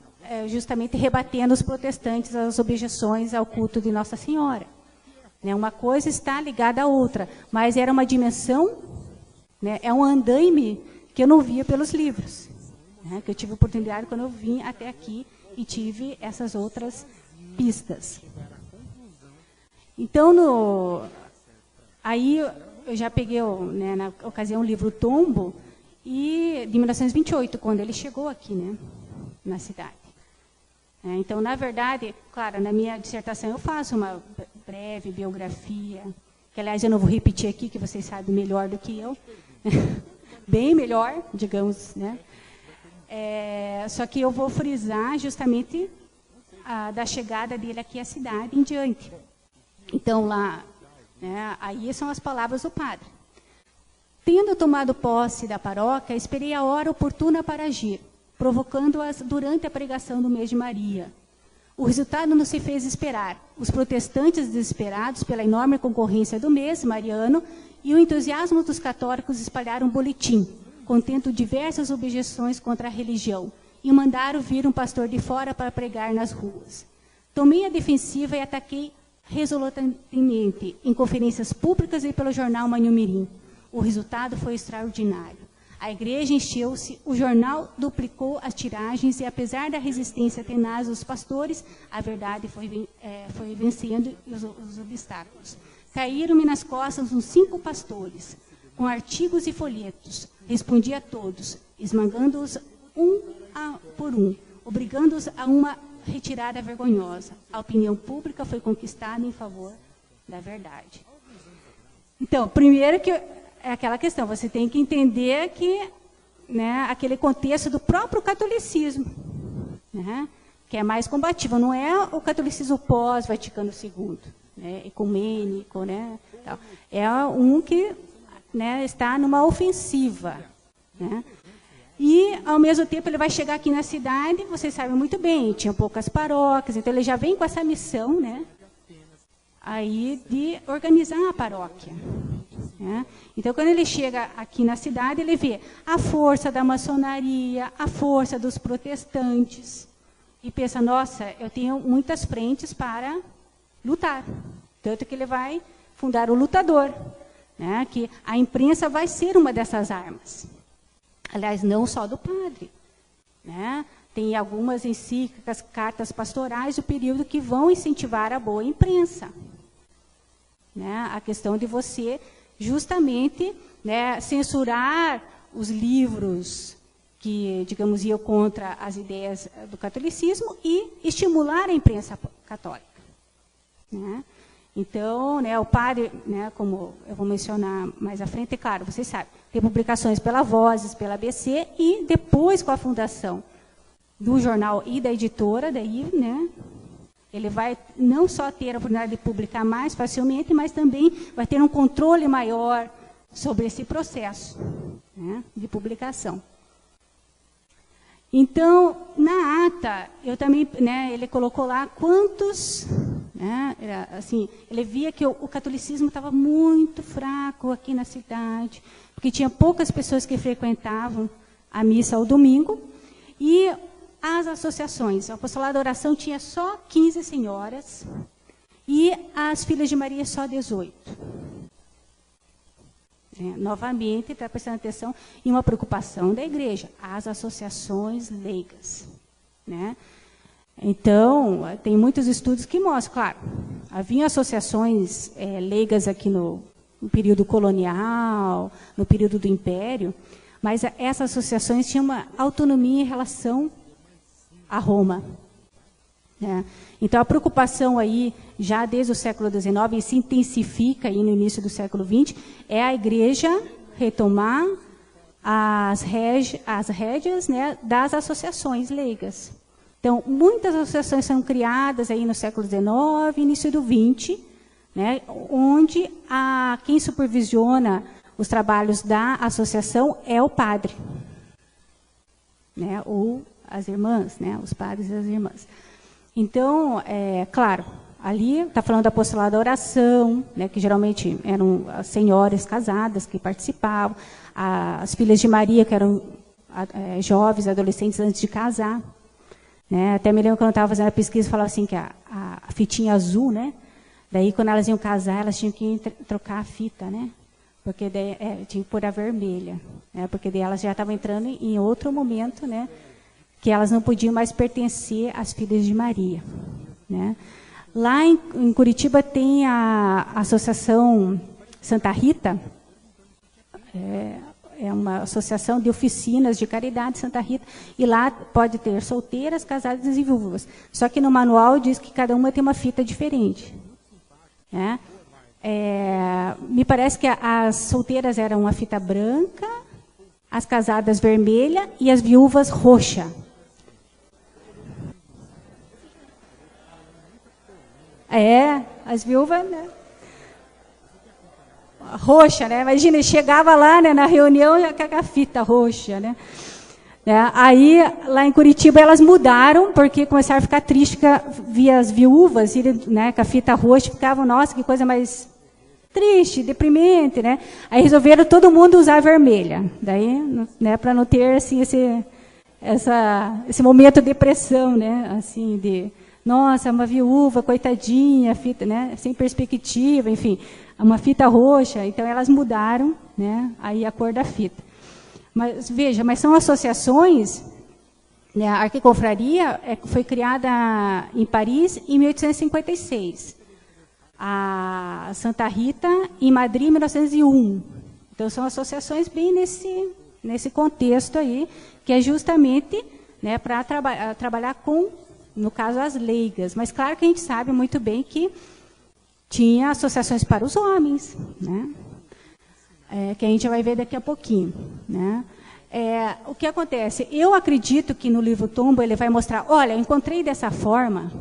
justamente rebatendo os protestantes as objeções ao culto de Nossa Senhora. Né? Uma coisa está ligada à outra, mas era uma dimensão, né, é um andaime que eu não via pelos livros. Né? Que eu tive oportunidade quando eu vim até aqui e tive essas outras pistas. Então, aí eu já peguei, né, na ocasião, o livro Tombo, de 1928, quando ele chegou aqui, né, na cidade. Então, na verdade, claro, na minha dissertação eu faço uma breve biografia, que, aliás, eu não vou repetir aqui, que vocês sabem melhor do que eu, bem melhor, digamos, né? Só que eu vou frisar justamente da chegada dele aqui à cidade em diante. Então, lá, né, aí são as palavras do padre. Tendo tomado posse da paróquia, esperei a hora oportuna para agir, provocando-as durante a pregação do mês de Maria. O resultado não se fez esperar. Os protestantes, desesperados pela enorme concorrência do mês mariano, e o entusiasmo dos católicos espalharam um boletim, contendo diversas objeções contra a religião, e mandaram vir um pastor de fora para pregar nas ruas. Tomei a defensiva e ataquei resolutamente em conferências públicas e pelo jornal Manhumirim. O resultado foi extraordinário. A igreja encheu-se, o jornal duplicou as tiragens e, apesar da resistência tenaz dos pastores, a verdade foi vencendo os obstáculos. Caíram-me nas costas uns 5 pastores, com artigos e folhetos. Respondi a todos, esmagando-os por um, obrigando-os a uma retirada vergonhosa. A opinião pública foi conquistada em favor da verdade. Então, primeiro que é aquela questão, você tem que entender que, né, aquele contexto do próprio catolicismo, né, que é mais combativo, não é o catolicismo pós-Vaticano II, né, ecumênico, né, tal. É um que, né, está numa ofensiva, né. E, ao mesmo tempo, ele vai chegar aqui na cidade, vocês sabem muito bem, tinha poucas paróquias, então ele já vem com essa missão, né, aí de organizar a paróquia. Né? Então, quando ele chega aqui na cidade, ele vê a força da maçonaria, a força dos protestantes, e pensa, nossa, eu tenho muitas frentes para lutar. Tanto que ele vai fundar o Lutador, né? Que a imprensa vai ser uma dessas armas. Aliás, não só do padre. Né? Tem algumas encíclicas, cartas pastorais do período que vão incentivar a boa imprensa. Né? A questão de você, justamente, né, censurar os livros que, digamos, iam contra as ideias do catolicismo e estimular a imprensa católica. Né? Então, né, o padre, né, como eu vou mencionar mais à frente, é claro, vocês sabem, tem publicações pela Vozes, pela ABC, e depois, com a fundação do jornal e da editora, daí, né, ele vai não só ter a oportunidade de publicar mais facilmente, mas também vai ter um controle maior sobre esse processo, né, de publicação. Então, na ata, eu também, né, ele colocou lá quantos, né, assim, ele via que o catolicismo estava muito fraco aqui na cidade, porque tinha poucas pessoas que frequentavam a missa ao domingo, e as associações, o apostolado da oração tinha só 15 senhoras, e as Filhas de Maria só 18. Novamente, está prestando atenção em uma preocupação da igreja, as associações leigas. Né? Então, tem muitos estudos que mostram, claro, havia associações leigas aqui no período colonial, no período do Império, mas essas associações tinham uma autonomia em relação a Roma. Né? Então, a preocupação aí, já desde o século XIX, e se intensifica aí no início do século XX, é a igreja retomar as rédeas, né, das associações leigas. Então, muitas associações são criadas aí no século XIX, início do XX, né, onde quem supervisiona os trabalhos da associação é o padre, né, ou as irmãs, né, os padres e as irmãs. Então, claro, ali está falando do apostolado da oração, né, que geralmente eram as senhoras casadas que participavam, as Filhas de Maria, que eram jovens, adolescentes antes de casar. Né? Até me lembro quando eu estava fazendo a pesquisa, falava assim que a fitinha azul, né? Daí quando elas iam casar, elas tinham que trocar a fita, né? Porque daí, tinha que pôr a vermelha, né? Porque daí elas já estavam entrando em outro momento, né? Que elas não podiam mais pertencer às Filhas de Maria. Né? Lá em Curitiba tem a Associação Santa Rita, é uma associação de oficinas de caridade Santa Rita, e lá pode ter solteiras, casadas e viúvas. Só que no manual diz que cada uma tem uma fita diferente. Né? Me parece que as solteiras eram uma fita branca, as casadas vermelha e as viúvas roxa. As viúvas, né? Roxa, né? Imagina, chegava lá, né, na reunião com a fita roxa, né? Aí, lá em Curitiba, elas mudaram, porque começaram a ficar tristes, via as viúvas, né, com a fita roxa, ficavam, nossa, que coisa mais triste, deprimente, né? Aí resolveram todo mundo usar a vermelha, daí, né, para não ter, assim, esse momento de depressão, né, assim, de... Nossa, uma viúva, coitadinha, fita, né, sem perspectiva, enfim, uma fita roxa. Então, elas mudaram, né, aí a cor da fita. Mas, veja, mas são associações, né? A Arquiconfraria foi criada em Paris em 1856. A Santa Rita, em Madrid, em 1901. Então, são associações bem nesse contexto aí, que é justamente, né, para trabalhar com, no caso, as leigas. Mas, claro que a gente sabe muito bem que tinha associações para os homens, né? Que a gente vai ver daqui a pouquinho, né? O que acontece? Eu acredito que no livro Tombo ele vai mostrar, olha, eu encontrei dessa forma,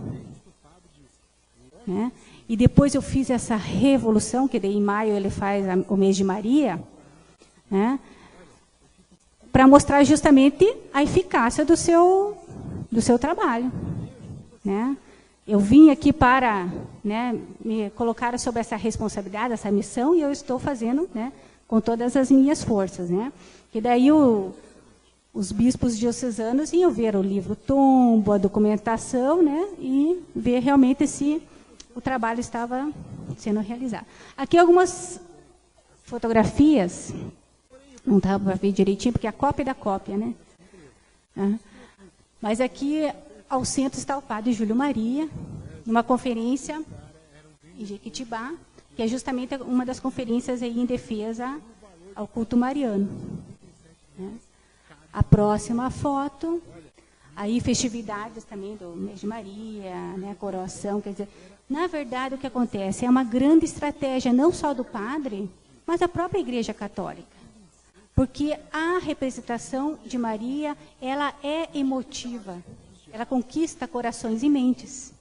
né? E depois eu fiz essa revolução, que daí em maio ele faz o mês de Maria, né? Para mostrar justamente a eficácia do seu trabalho, né? Eu vim aqui para, né, me colocar sob essa responsabilidade, essa missão, e eu estou fazendo, né, com todas as minhas forças, né? E daí os bispos diocesanos iam ver o livro Tombo, a documentação, né, e ver realmente se o trabalho estava sendo realizado. Aqui algumas fotografias, não estava para ver direitinho, porque é a cópia da cópia, né? Mas aqui ao centro está o padre Júlio Maria, numa conferência em Jequitibá, que é justamente uma das conferências aí em defesa ao culto mariano. Né? A próxima foto, aí festividades também do mês de Maria, né, coroação, quer dizer, na verdade o que acontece é uma grande estratégia não só do padre, mas da própria Igreja Católica. Porque a representação de Maria, ela é emotiva, ela conquista corações e mentes,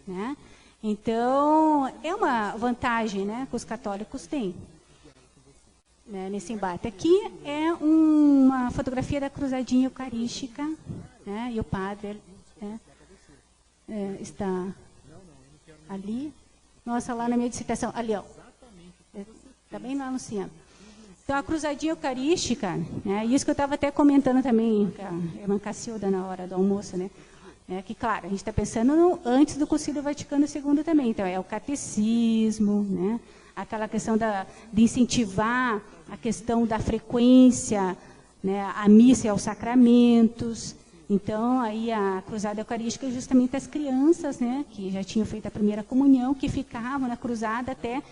né? Então, é uma vantagem, né, que os católicos têm, né, nesse embate. Aqui é uma fotografia da cruzadinha eucarística, né, e o padre, né, está ali. Nossa, lá na minha dissertação, ali, ó, está bem lá no centro. Então, a cruzadinha eucarística, né, isso que eu estava até comentando também com a irmã Cacilda na hora do almoço, né, que, claro, a gente está pensando antes do Concílio Vaticano II também. Então, é o catecismo, né, aquela questão de incentivar a questão da frequência, né, a missa e aos sacramentos. Então, aí a cruzada eucarística é justamente as crianças, né, que já tinham feito a primeira comunhão, que ficavam na cruzada até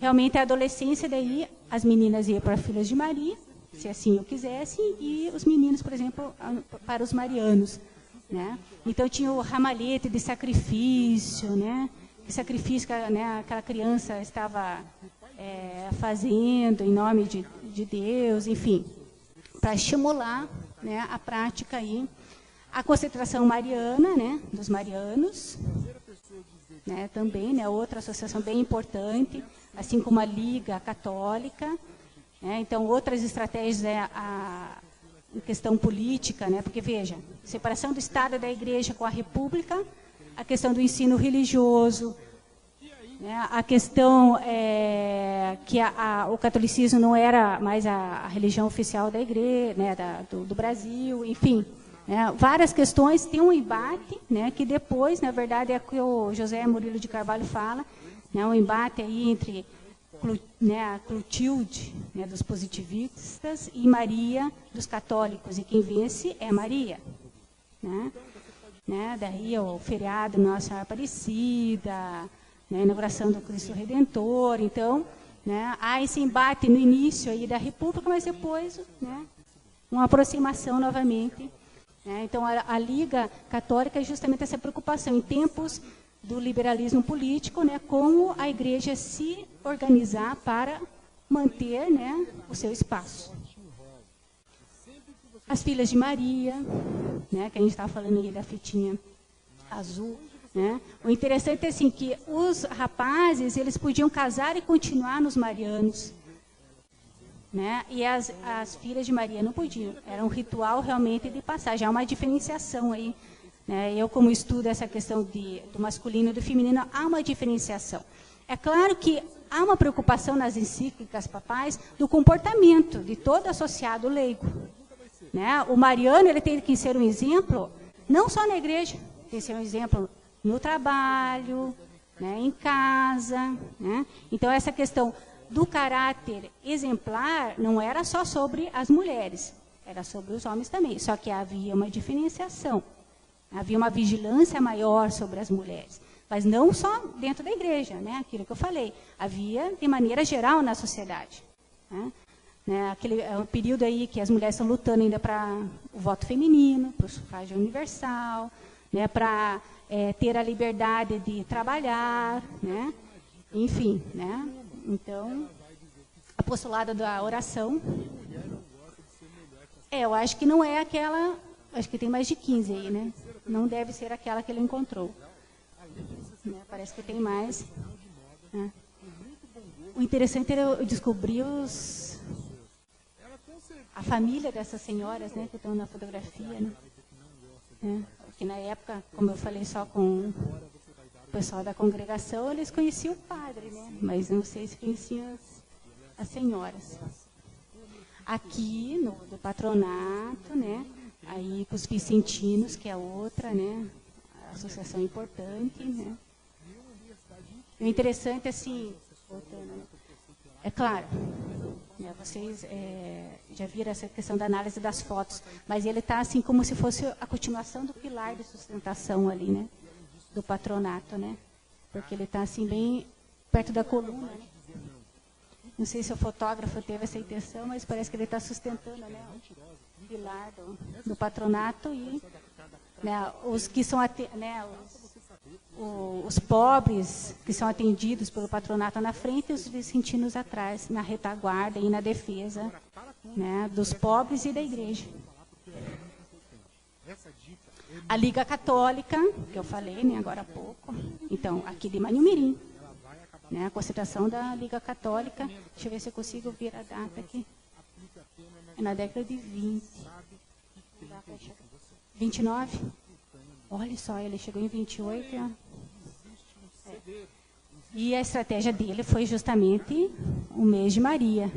realmente a adolescência, daí as meninas iam para Filhas de Maria, se assim o quisessem, e os meninos, por exemplo, para os marianos, né? Então tinha o ramalhete de sacrifício, né? Que sacrifício, né, aquela criança estava fazendo em nome de Deus, enfim, para estimular, né, a prática aí, a concentração mariana, né, dos marianos, né, também, né, outra associação bem importante, assim como a Liga Católica, né? Então outras estratégias em questão política, né? Porque veja, separação do Estado e da Igreja com a República, a questão do ensino religioso, né? A questão que o catolicismo não era mais a religião oficial da Igreja, né? do Brasil, enfim, né? Várias questões, tem um embate, né? Que depois, na verdade, é o que o José Murilo de Carvalho fala, né, um embate aí entre, né, a Clotilde, né, dos positivistas e Maria dos católicos, e quem vence é Maria, né? Daí o feriado Nossa Senhora Aparecida, né, a inauguração do Cristo Redentor. Então, né, há esse embate no início aí da República, mas depois, né, uma aproximação novamente, né? Então a Liga Católica é justamente essa preocupação em tempos do liberalismo político, né, como a Igreja se organizar para manter, né, o seu espaço. As Filhas de Maria, né, que a gente estava falando aí da fitinha azul, né? O interessante é assim, que os rapazes eles podiam casar e continuar nos marianos, né, e as Filhas de Maria não podiam. Era um ritual realmente de passagem. Há uma diferenciação aí. Eu, como estudo essa questão do masculino e do feminino, há uma diferenciação. É claro que há uma preocupação nas encíclicas papais do comportamento de todo associado leigo, né? O mariano ele tem que ser um exemplo, não só na igreja, tem que ser um exemplo no trabalho, né, em casa, né? Então, essa questão do caráter exemplar não era só sobre as mulheres, era sobre os homens também, só que havia uma diferenciação, havia uma vigilância maior sobre as mulheres, mas não só dentro da igreja, né? Aquilo que eu falei, havia de maneira geral na sociedade, né? Aquele é um período aí que as mulheres estão lutando ainda para o voto feminino, para o sufrágio universal, né? Para ter a liberdade de trabalhar, né? Enfim, né? Então, apostolado da oração. Eu acho que não é aquela, acho que tem mais de 15 aí, né? Não deve ser aquela que ele encontrou. Né? Parece que tem mais. Né? O interessante era eu descobrir a família dessas senhoras, né, que estão na fotografia, né? Que na época, como eu falei só com o pessoal da congregação, eles conheciam o padre, né? Mas não sei se conheciam as senhoras. Aqui do patronato, né? Aí com os vicentinos, que é outra, né? Associação importante, né? E o interessante, assim, voltando, né? É claro, né, vocês já viram essa questão da análise das fotos, mas ele está assim como se fosse a continuação do pilar de sustentação ali, né? Do patronato, né? Porque ele está assim bem perto da coluna, né? Não sei se o fotógrafo teve essa intenção, mas parece que ele está sustentando, né, o pilar do patronato e, né, os que são, né, os pobres que são atendidos pelo patronato na frente e os vicentinos atrás, na retaguarda e na defesa, né, dos pobres e da igreja. A Liga Católica, que eu falei, né, agora há pouco, então, aqui de Manhumirim, né, a concentração da Liga Católica, deixa eu ver se eu consigo ver a data aqui, é na década de 20, 29, olha só, ele chegou em 28, E a estratégia dele foi justamente o mês de Maria.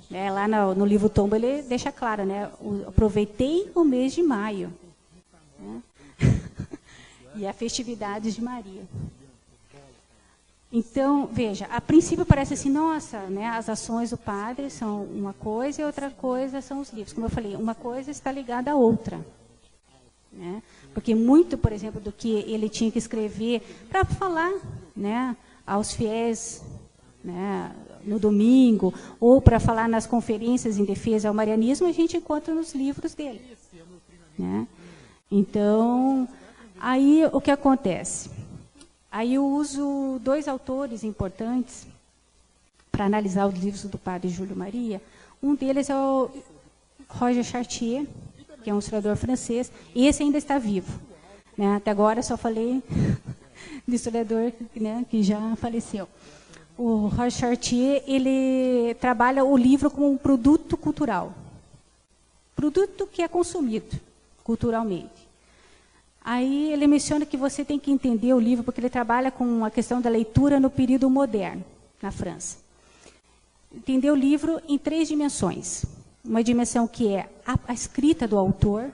Lá no livro Tombo ele deixa claro, né, aproveitei o mês de maio, né, e a festividade de Maria. Então, veja, a princípio parece assim, nossa, né, as ações do padre são uma coisa e outra coisa são os livros. Como eu falei, uma coisa está ligada à outra. Né? Porque muito, por exemplo, do que ele tinha que escrever para falar, né, aos fiéis, né, no domingo, ou para falar nas conferências em defesa ao marianismo, a gente encontra nos livros dele. Né? Então, aí o que acontece? Aí eu uso 2 autores importantes para analisar os livros do padre Júlio Maria. Um deles é o Roger Chartier, que é um historiador francês, e esse ainda está vivo. Né? Até agora só falei de historiador, né, que já faleceu. O Roger Chartier, ele trabalha o livro como um produto cultural. Produto que é consumido culturalmente. Aí ele menciona que você tem que entender o livro, porque ele trabalha com a questão da leitura no período moderno, na França. Entender o livro em 3 dimensões. Uma dimensão que é a escrita do autor.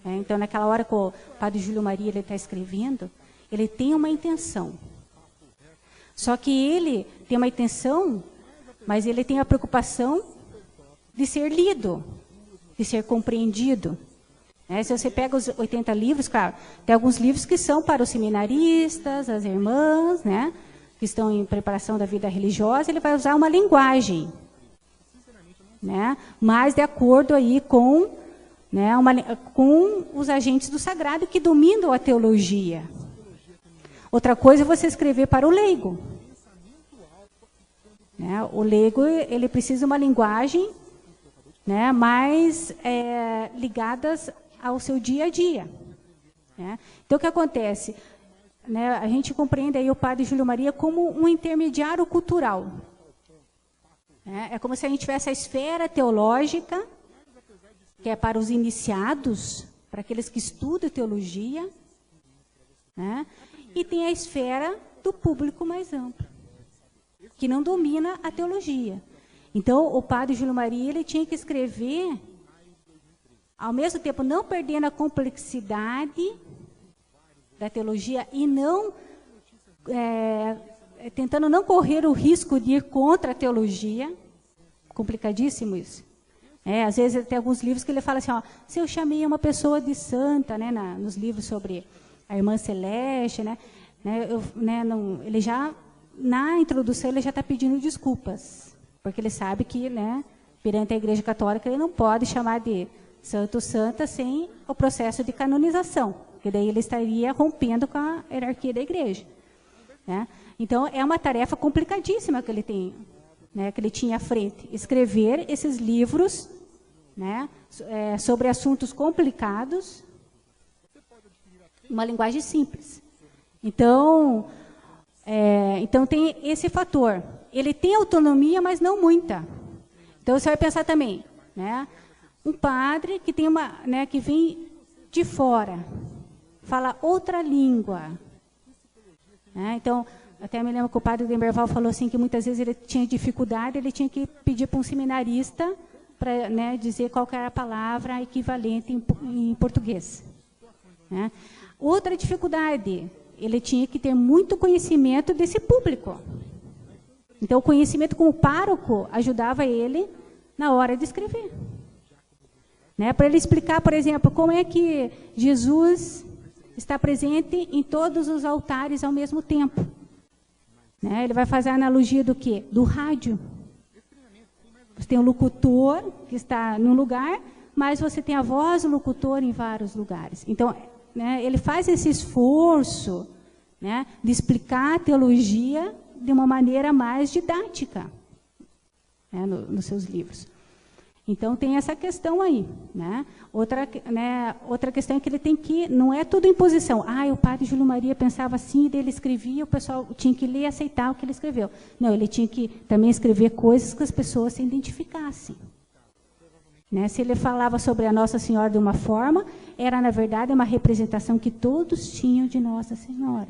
Então, naquela hora que o padre Júlio Maria está escrevendo, ele tem uma intenção. Só que ele tem uma intenção, mas ele tem a preocupação de ser lido, de ser compreendido. Se você pega os 80 livros, claro, tem alguns livros que são para os seminaristas, as irmãs, né, que estão em preparação da vida religiosa, ele vai usar uma linguagem, né, mais de acordo aí com, né, com os agentes do sagrado que dominam a teologia. Outra coisa é você escrever para o leigo. Né, o leigo, ele precisa de uma linguagem, né, mais ligadas ao seu dia a dia. Né? Então, o que acontece? Né, a gente compreende aí o padre Júlio Maria como um intermediário cultural. Né? É como se a gente tivesse a esfera teológica, que é para os iniciados, para aqueles que estudam teologia, né? E tem a esfera do público mais amplo, que não domina a teologia. Então, o padre Júlio Maria ele tinha que escrever, ao mesmo tempo, não perdendo a complexidade da teologia e não tentando não correr o risco de ir contra a teologia. Complicadíssimo isso. Às vezes tem alguns livros que ele fala assim, ó, se eu chamei uma pessoa de santa, né, nos livros sobre a irmã Celeste, ele já, na introdução, ele já está pedindo desculpas, porque ele sabe que, né, perante a Igreja Católica, ele não pode chamar de santo, santa, sem o processo de canonização, porque daí ele estaria rompendo com a hierarquia da Igreja. Né? Então, é uma tarefa complicadíssima que ele tem, né, que ele tinha à frente, escrever esses livros, né, sobre assuntos complicados, uma linguagem simples. Então, então tem esse fator. Ele tem autonomia, mas não muita. Então você vai pensar também, né, um padre que tem que vem de fora, fala outra língua. Né? Então, até me lembro que o padre Demberval falou assim que muitas vezes ele tinha dificuldade, ele tinha que pedir para um seminarista para, né, dizer qual que era a palavra equivalente em português. Né? Outra dificuldade, ele tinha que ter muito conhecimento desse público. Então, o conhecimento com o pároco ajudava ele na hora de escrever. Né? Para ele explicar, por exemplo, como é que Jesus está presente em todos os altares ao mesmo tempo. Né? Ele vai fazer a analogia do quê? Do rádio. Você tem o locutor que está num lugar, mas você tem a voz do locutor em vários lugares. Então, né, ele faz esse esforço, né, de explicar a teologia de uma maneira mais didática, né, nos seus livros. Então, tem essa questão aí. Né? Outra questão é que ele tem que... Não é tudo imposição. O padre Júlio Maria pensava assim, e ele escrevia, o pessoal tinha que ler e aceitar o que ele escreveu. Não, ele tinha que também escrever coisas que as pessoas se identificassem. Né? Se ele falava sobre a Nossa Senhora de uma forma, era, na verdade, uma representação que todos tinham de Nossa Senhora.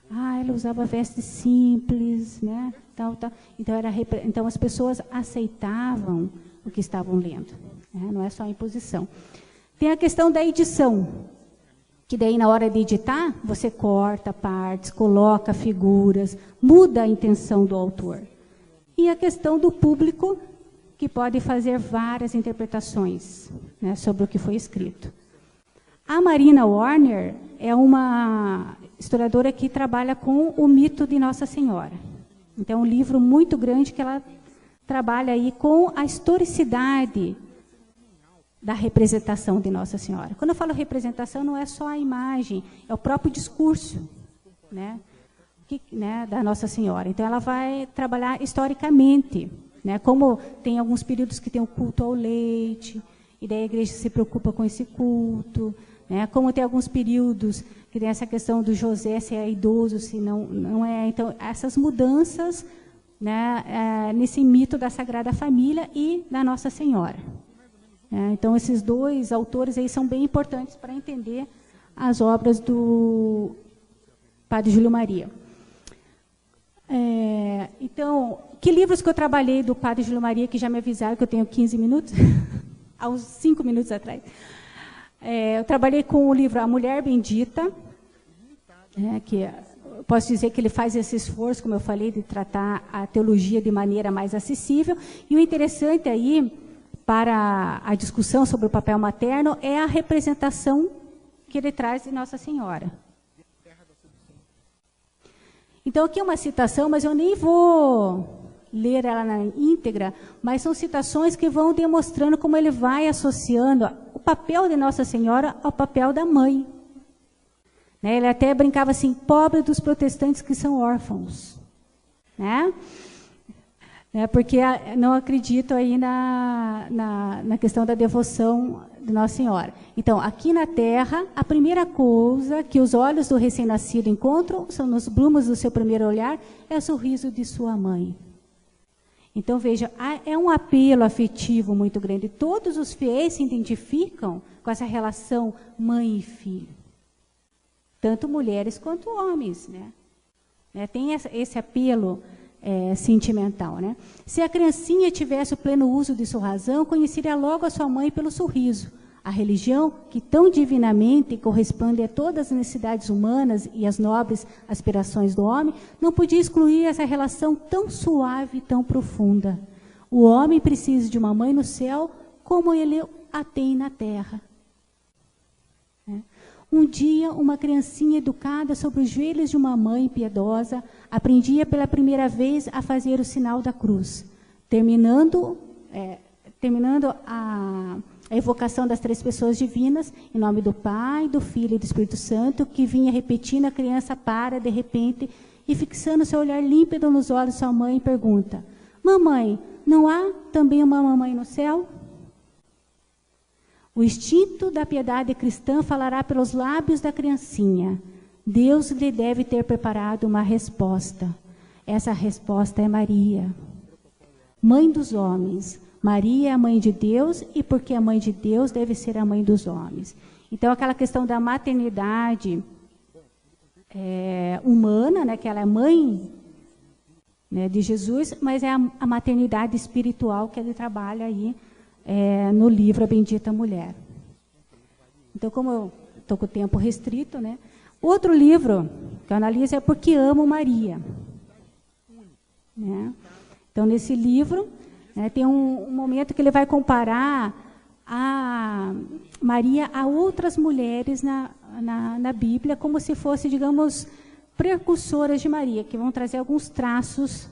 Ela usava vestes simples, né? Tal. Então, as pessoas aceitavam o que estavam lendo. Né? Não é só a imposição. Tem a questão da edição, que daí, na hora de editar, você corta partes, coloca figuras, muda a intenção do autor. E a questão do público, que pode fazer várias interpretações, né, sobre o que foi escrito. A Marina Warner é uma historiadora que trabalha com o mito de Nossa Senhora. Então, é um livro muito grande que ela trabalha aí com a historicidade da representação de Nossa Senhora. Quando eu falo representação, não é só a imagem, é o próprio discurso, né, da Nossa Senhora. Então, ela vai trabalhar historicamente, né, como tem alguns períodos que tem o culto ao leite, e daí a igreja se preocupa com esse culto, né, como tem alguns períodos que tem essa questão do José, se é idoso, se não é. Então, essas mudanças, né, nesse mito da Sagrada Família e da Nossa Senhora. Então, esses dois autores aí são bem importantes para entender as obras do Padre Júlio Maria. Então, que livros que eu trabalhei do Padre Júlio Maria, que já me avisaram que eu tenho 15 minutos, há uns 5 minutos atrás. Eu trabalhei com o livro A Mulher Bendita, que posso dizer que ele faz esse esforço, como eu falei, de tratar a teologia de maneira mais acessível. E o interessante aí, para a discussão sobre o papel materno, é a representação que ele traz de Nossa Senhora. Então, aqui é uma citação, mas eu nem vou ler ela na íntegra, mas são citações que vão demonstrando como ele vai associando o papel de Nossa Senhora ao papel da mãe. Né? Ele até brincava assim, pobre dos protestantes que são órfãos. Né? Porque não acredito aí na questão da devoção de Nossa Senhora. Então, aqui na Terra, a primeira coisa que os olhos do recém-nascido encontram, são nos brumos do seu primeiro olhar, é o sorriso de sua mãe. Então, veja, é um apelo afetivo muito grande. Todos os fiéis se identificam com essa relação mãe e filho. Tanto mulheres quanto homens. Né? Tem esse apelo sentimental. Né? Se a criancinha tivesse o pleno uso de sua razão, conheceria logo a sua mãe pelo sorriso. A religião, que tão divinamente corresponde a todas as necessidades humanas e as nobres aspirações do homem, não podia excluir essa relação tão suave e tão profunda. O homem precisa de uma mãe no céu como ele a tem na terra. Um dia, uma criancinha educada sobre os joelhos de uma mãe piedosa aprendia pela primeira vez a fazer o sinal da cruz. Terminando a evocação das 3 pessoas divinas, em nome do Pai, do Filho e do Espírito Santo, que vinha repetindo, a criança para de repente e, fixando seu olhar límpido nos olhos de sua mãe, pergunta: mamãe, não há também uma mamãe no céu? O instinto da piedade cristã falará pelos lábios da criancinha. Deus lhe deve ter preparado uma resposta. Essa resposta é Maria, mãe dos homens. Maria é a mãe de Deus, e porque é mãe de Deus, deve ser a mãe dos homens. Então, aquela questão da maternidade humana, né, que ela é mãe, né, de Jesus, mas é a maternidade espiritual que ele trabalha aí no livro A Bendita Mulher. Então, como eu estou com o tempo restrito, né, outro livro que eu analiso é Porque Amo Maria. Né? Então, nesse livro, tem um momento que ele vai comparar a Maria a outras mulheres na Bíblia, como se fosse, digamos, precursoras de Maria, que vão trazer alguns traços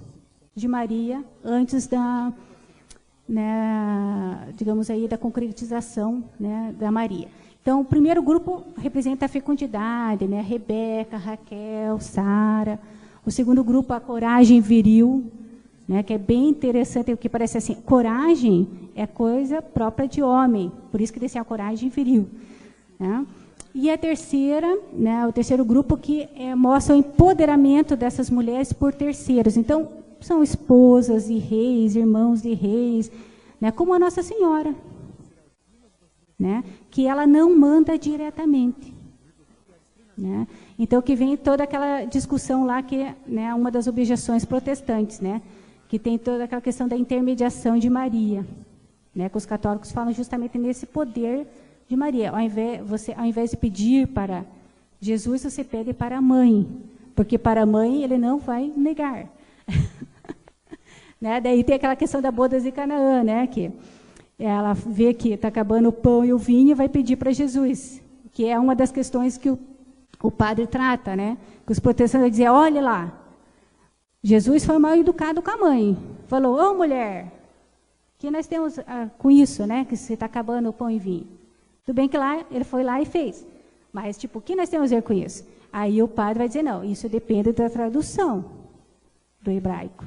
de Maria antes da, né, digamos aí, da concretização, né, da Maria. Então, o primeiro grupo representa a fecundidade, né, Rebeca, Raquel, Sara. O segundo grupo, a coragem viril, né, que é bem interessante, o que parece assim, coragem é coisa própria de homem, por isso que desse a coragem viril. Né? E a terceira, né, o terceiro grupo que mostra o empoderamento dessas mulheres por terceiros. Então, são esposas de reis, irmãos de reis, né, como a Nossa Senhora, né, que ela não manda diretamente. Né? Então, que vem toda aquela discussão lá, que é, né, uma das objeções protestantes, né, que tem toda aquela questão da intermediação de Maria, né, que os católicos falam justamente nesse poder de Maria. Ao invés de pedir para Jesus, você pede para a mãe, porque para a mãe ele não vai negar. Né? Daí tem aquela questão da bodas de Canaã, né, que ela vê que está acabando o pão e o vinho e vai pedir para Jesus, que é uma das questões que o padre trata, né, que os protestantes vão dizer, olha lá, Jesus foi mal educado com a mãe. Falou, ô mulher, que nós temos com isso, né? Que você está acabando o pão e vinho. Tudo bem que lá ele foi lá e fez. Mas, tipo, o que nós temos a ver com isso? Aí o padre vai dizer, não, isso depende da tradução do hebraico.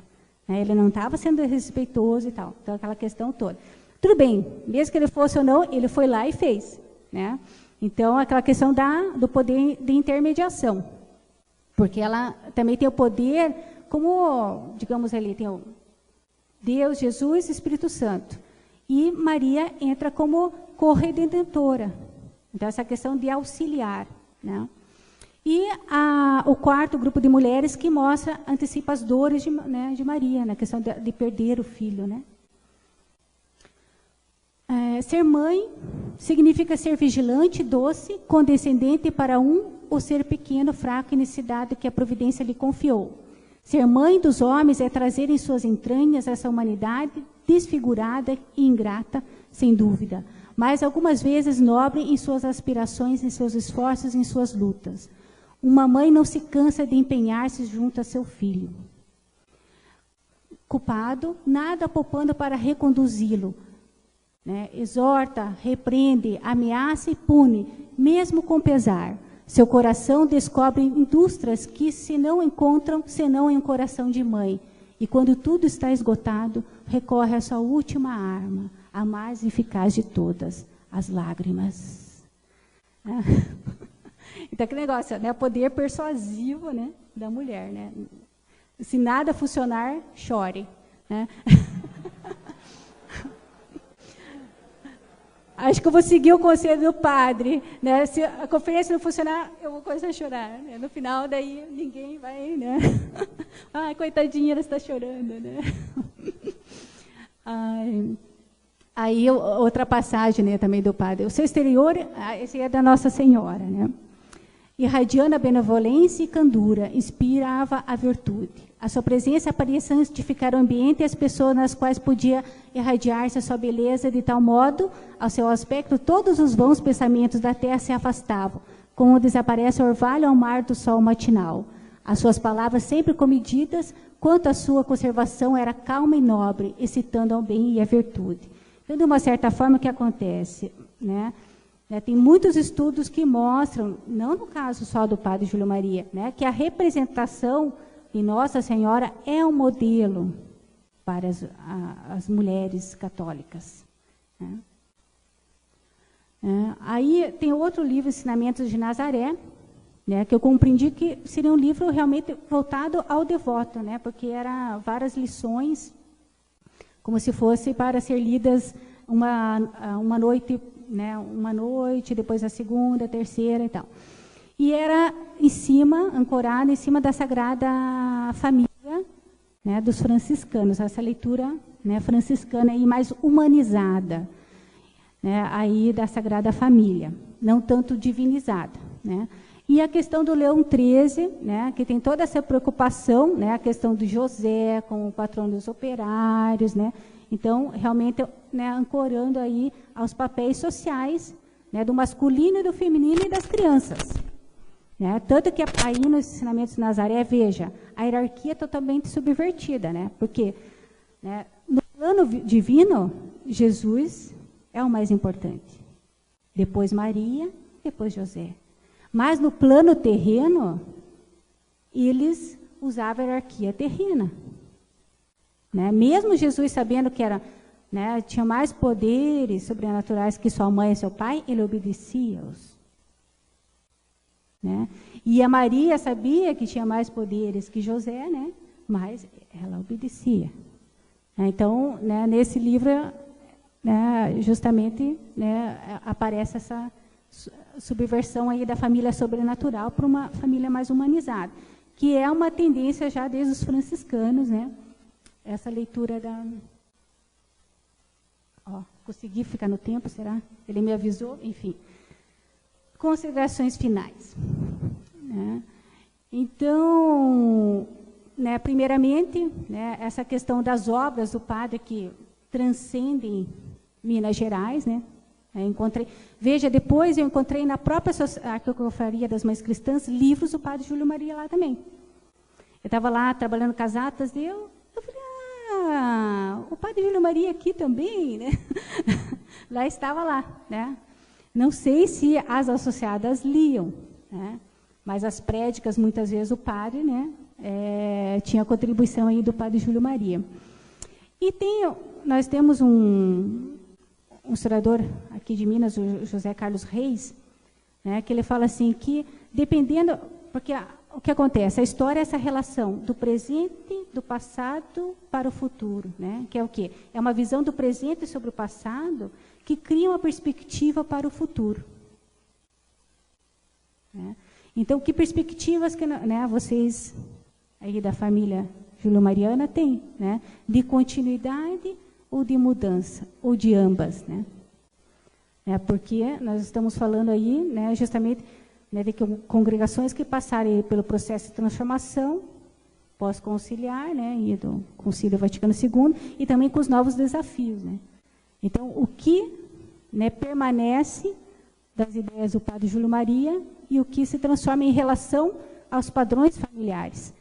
Né? Ele não estava sendo respeitoso e tal. Então, aquela questão toda. Tudo bem, mesmo que ele fosse ou não, ele foi lá e fez. Né? Então, aquela questão do poder de intermediação. Porque ela também tem o poder... Como, digamos ali, tem o Deus, Jesus e Espírito Santo. E Maria entra como corredentora. Então, essa questão de auxiliar. Né? E o quarto grupo de mulheres que antecipa as dores de Maria, na questão de perder o filho. Né? Ser mãe significa ser vigilante, doce, condescendente para o ser pequeno, fraco e necessitado que a providência lhe confiou. Ser mãe dos homens é trazer em suas entranhas essa humanidade desfigurada e ingrata, sem dúvida, mas algumas vezes nobre em suas aspirações, em seus esforços, em suas lutas. Uma mãe não se cansa de empenhar-se junto a seu filho. Culpado, nada poupando para reconduzi-lo. Né? Exorta, repreende, ameaça e pune, mesmo com pesar. Seu coração descobre indústrias que se não encontram senão em um coração de mãe. E quando tudo está esgotado, recorre à sua última arma, a mais eficaz de todas, as lágrimas. Então, aquele negócio, né, o poder persuasivo, né, da mulher. Né? Se nada funcionar, chore. Né? Acho que eu vou seguir o conselho do padre, né? Se a conferência não funcionar, eu vou começar a chorar. Né? No final, daí, ninguém vai, né? Ai, coitadinha, ela está chorando, né? Ai. Aí, outra passagem, né, também do padre. O seu exterior, esse é da Nossa Senhora, né? Irradiando a benevolência e candura, inspirava a virtude. A sua presença parecia santificar o ambiente e as pessoas nas quais podia irradiar-se a sua beleza, de tal modo, ao seu aspecto, todos os vãos pensamentos da terra se afastavam, como desaparece o orvalho ao mar do sol matinal. As suas palavras, sempre comedidas, quanto a sua conservação era calma e nobre, excitando ao bem e à virtude. Então, de uma certa forma, o que acontece, né? Tem muitos estudos que mostram, não no caso só do padre Júlio Maria, né, que a representação de Nossa Senhora é um modelo para as mulheres católicas. Né. Aí tem outro livro, Ensinamentos de Nazaré, né, que eu compreendi que seria um livro realmente voltado ao devoto, né, porque eram várias lições, como se fosse para ser lidas uma noite, né, uma noite, depois a segunda, a terceira e tal. E era ancorada em cima da Sagrada Família, né, dos franciscanos, essa leitura, né, franciscana e mais humanizada, né, aí da Sagrada Família, não tanto divinizada, né. E a questão do Leão XIII, né, que tem toda essa preocupação, né, a questão do José como o patrono dos operários, né. Então, realmente, né, ancorando aí aos papéis sociais, né, do masculino e do feminino e das crianças. Né? Tanto que aí nos Ensinamentos de Nazaré, veja, a hierarquia é totalmente subvertida, né? Porque, né, no plano divino, Jesus é o mais importante. Depois Maria, depois José. Mas no plano terreno, eles usavam a hierarquia terrena. Né? Mesmo Jesus sabendo que era, né, tinha mais poderes sobrenaturais que sua mãe e seu pai, ele obedecia-os. Né? E a Maria sabia que tinha mais poderes que José, né? Mas ela obedecia. Então, né, nesse livro, né, justamente, né, aparece essa subversão aí da família sobrenatural para uma família mais humanizada, que é uma tendência já desde os franciscanos, né? Essa leitura da... consegui ficar no tempo, será? Ele me avisou, enfim. Considerações finais. Né? Então, né, primeiramente, né, essa questão das obras do padre que transcendem Minas Gerais, né? Veja, depois eu encontrei na própria Arquicofaria das Mães Cristãs livros do padre Júlio Maria lá também. Eu estava lá trabalhando com as atas dele, eu falei, o padre Júlio Maria aqui também, né? Lá estava lá, né? Não sei se as associadas liam, né? Mas as prédicas, muitas vezes, o padre, né, tinha a contribuição aí do padre Júlio Maria. E nós temos um historiador aqui de Minas, o José Carlos Reis, né, que ele fala assim que, dependendo... Porque o que acontece? A história é essa relação do presente, do passado para o futuro, né? Que é o quê? É uma visão do presente sobre o passado que cria uma perspectiva para o futuro. Né? Então, que perspectivas que, né, vocês aí da família Júlio Mariana têm, né? De continuidade ou de mudança, ou de ambas, né? Porque nós estamos falando aí, né, justamente, né, de que congregações que passarem pelo processo de transformação pós-conciliar, né, e do Concílio Vaticano II, e também com os novos desafios, né? Então, o que, né, permanece das ideias do padre Júlio Maria e o que se transforma em relação aos padrões familiares.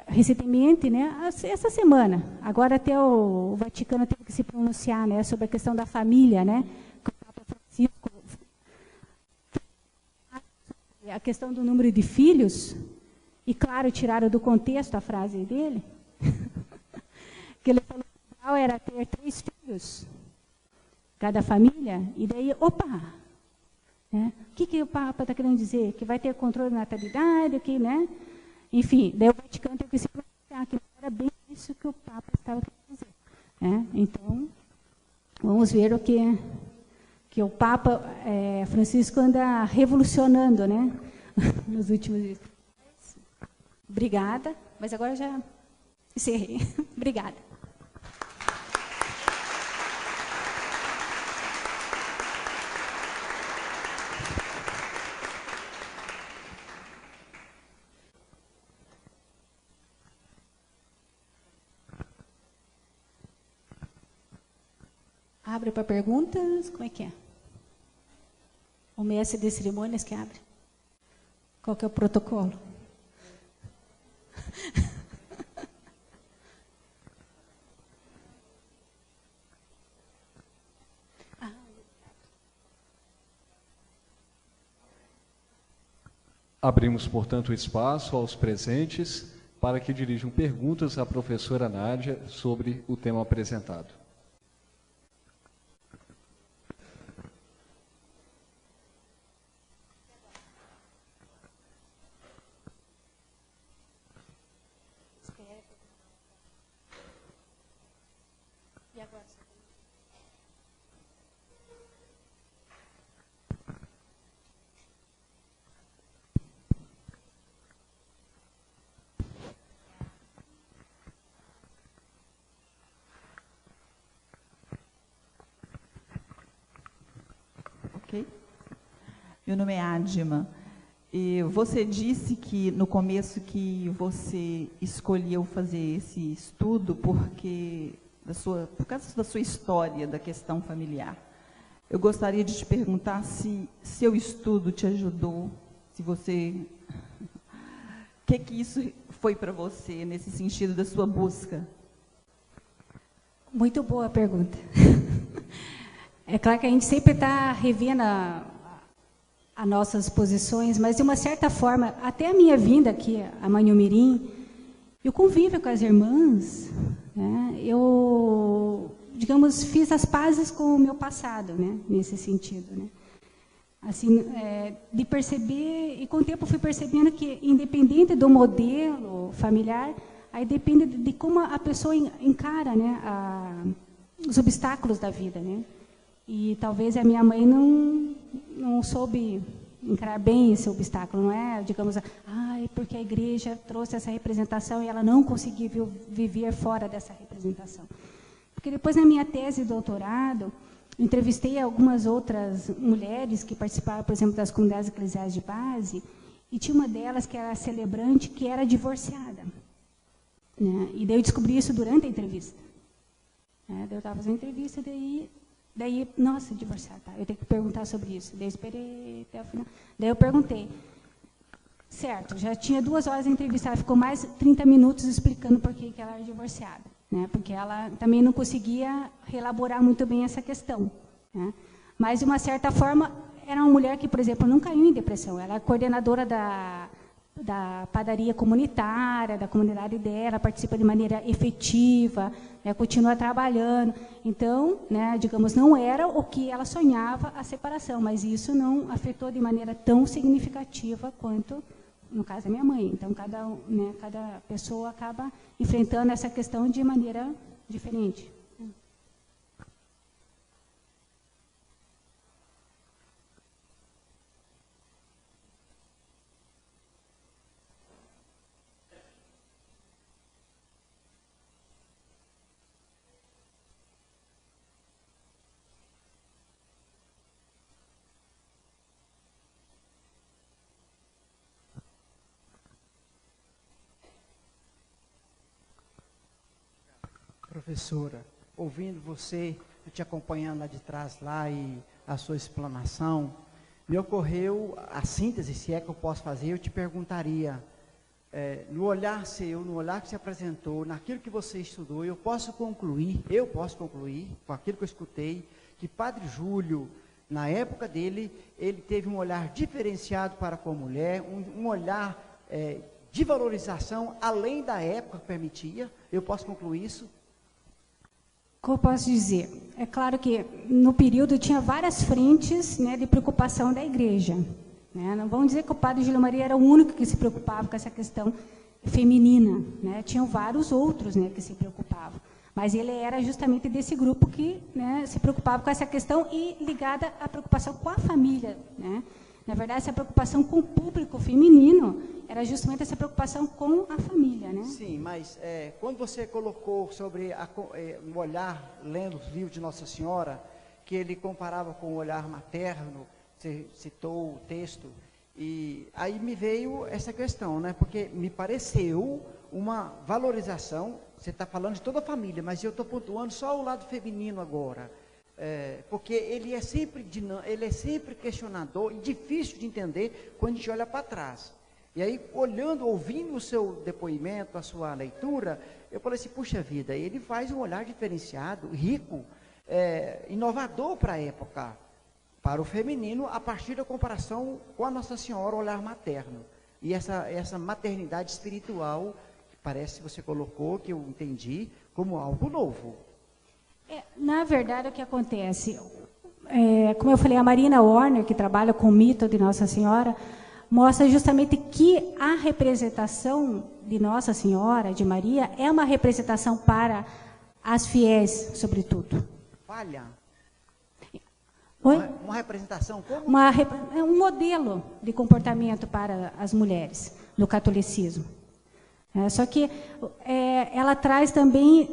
Recentemente, né, essa semana, agora até o Vaticano teve que se pronunciar, né, sobre a questão da família, né, com o Papa Francisco, a questão do número de filhos, e claro, tiraram do contexto a frase dele, que ele falou que o ideal era ter 3 filhos, cada família, e daí, né, o que o Papa está querendo dizer? Que vai ter controle da natalidade, que, né? Enfim, daí o Vaticano teve que se pronunciar, que não era bem isso que o Papa estava querendo dizer. Né? Então, vamos ver o que o Papa Francisco anda revolucionando, né? Nos últimos dias. Obrigada, mas agora já encerrei. Obrigada. Abre para perguntas? Como é que é? O mestre de cerimônias que abre? Qual que é o protocolo? Abrimos, portanto, o espaço aos presentes para que dirijam perguntas à professora Nádia sobre o tema apresentado. Ok? Meu nome é Adma. E você disse que no começo que você escolheu fazer esse estudo por causa da sua história, da questão familiar. Eu gostaria de te perguntar se seu estudo te ajudou, se você... O que isso foi para você, nesse sentido da sua busca? Muito boa pergunta. É claro que a gente sempre está revendo as nossas posições, mas de uma certa forma, até a minha vinda aqui a Manhumirim, eu convivo com as irmãs, né? Eu, digamos, fiz as pazes com o meu passado, né? Nesse sentido, né? Assim, de perceber, e com o tempo fui percebendo que, independente do modelo familiar, aí depende de como a pessoa encara, né, os obstáculos da vida, né? E talvez a minha mãe não soube encarar bem esse obstáculo, não é, digamos, porque a igreja trouxe essa representação e ela não conseguiu viver fora dessa representação. Porque depois, na minha tese de doutorado, entrevistei algumas outras mulheres que participavam, por exemplo, das comunidades eclesiais de base, e tinha uma delas que era celebrante, que era divorciada. Né? E daí eu descobri isso durante a entrevista. Daí eu estava fazendo entrevista, daí, nossa, divorciada, tá, eu tenho que perguntar sobre isso. Daí eu esperei até o final. Daí eu perguntei. Certo, já tinha 2 horas de entrevista, ela ficou mais 30 minutos explicando por que ela era divorciada. Né? Porque ela também não conseguia reelaborar muito bem essa questão. Né? Mas, de uma certa forma, era uma mulher que, por exemplo, não caiu em depressão. Ela é coordenadora da padaria comunitária, da comunidade dela, participa de maneira efetiva, né, continua trabalhando. Então, né, digamos, não era o que ela sonhava a separação, mas isso não afetou de maneira tão significativa quanto no caso da minha mãe. Então, cada pessoa acaba enfrentando essa questão de maneira diferente. Professora, ouvindo você, te acompanhando lá de trás lá e a sua explanação, me ocorreu a síntese, se é que eu posso fazer, eu te perguntaria, no olhar seu, no olhar que você apresentou, naquilo que você estudou, eu posso concluir, com aquilo que eu escutei, que Padre Júlio, na época dele, ele teve um olhar diferenciado para com a mulher, um olhar de valorização, além da época que permitia. Eu posso concluir isso? Como eu posso dizer? É claro que no período tinha várias frentes, né, de preocupação da igreja. Né? Não vamos dizer que o padre Júlio Maria era o único que se preocupava com essa questão feminina. Né? Tinham vários outros, né, que se preocupavam. Mas ele era justamente desse grupo que, né, se preocupava com essa questão e ligada à preocupação com a família. Né? Na verdade, essa preocupação com o público feminino era justamente essa preocupação com a família, né? Sim, mas quando você colocou sobre um olhar, lendo os livros de Nossa Senhora, que ele comparava com o olhar materno, você citou o texto, e aí me veio essa questão, né? Porque me pareceu uma valorização, você está falando de toda a família, mas eu estou pontuando só o lado feminino agora. porque ele é sempre questionador e difícil de entender quando a gente olha para trás. E aí, olhando, ouvindo o seu depoimento, a sua leitura, eu falei assim, puxa vida, ele faz um olhar diferenciado, rico, inovador para a época, para o feminino, a partir da comparação com a Nossa Senhora, o olhar materno. E essa maternidade espiritual, que parece que você colocou, que eu entendi, como algo novo. Na verdade, o que acontece, como eu falei, a Marina Warner, que trabalha com o mito de Nossa Senhora, mostra justamente que a representação de Nossa Senhora, de Maria, é uma representação para as fiéis, sobretudo. Falha? Oi? Uma representação como? Um modelo de comportamento para as mulheres no catolicismo. Só que ela traz também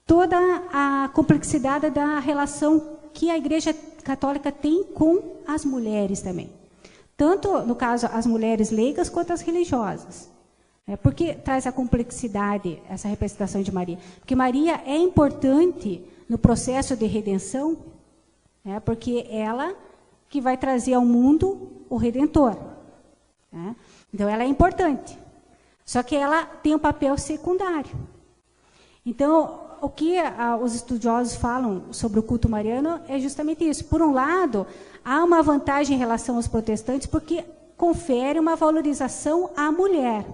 toda a complexidade da relação que a Igreja Católica tem com as mulheres também. Tanto, no caso, as mulheres leigas quanto as religiosas. Por que traz a complexidade, essa representação de Maria? Porque Maria é importante no processo de redenção, porque ela que vai trazer ao mundo o Redentor. Então, ela é importante. Só que ela tem um papel secundário. Então, o que os estudiosos falam sobre o culto mariano é justamente isso. Por um lado, há uma vantagem em relação aos protestantes, porque confere uma valorização à mulher.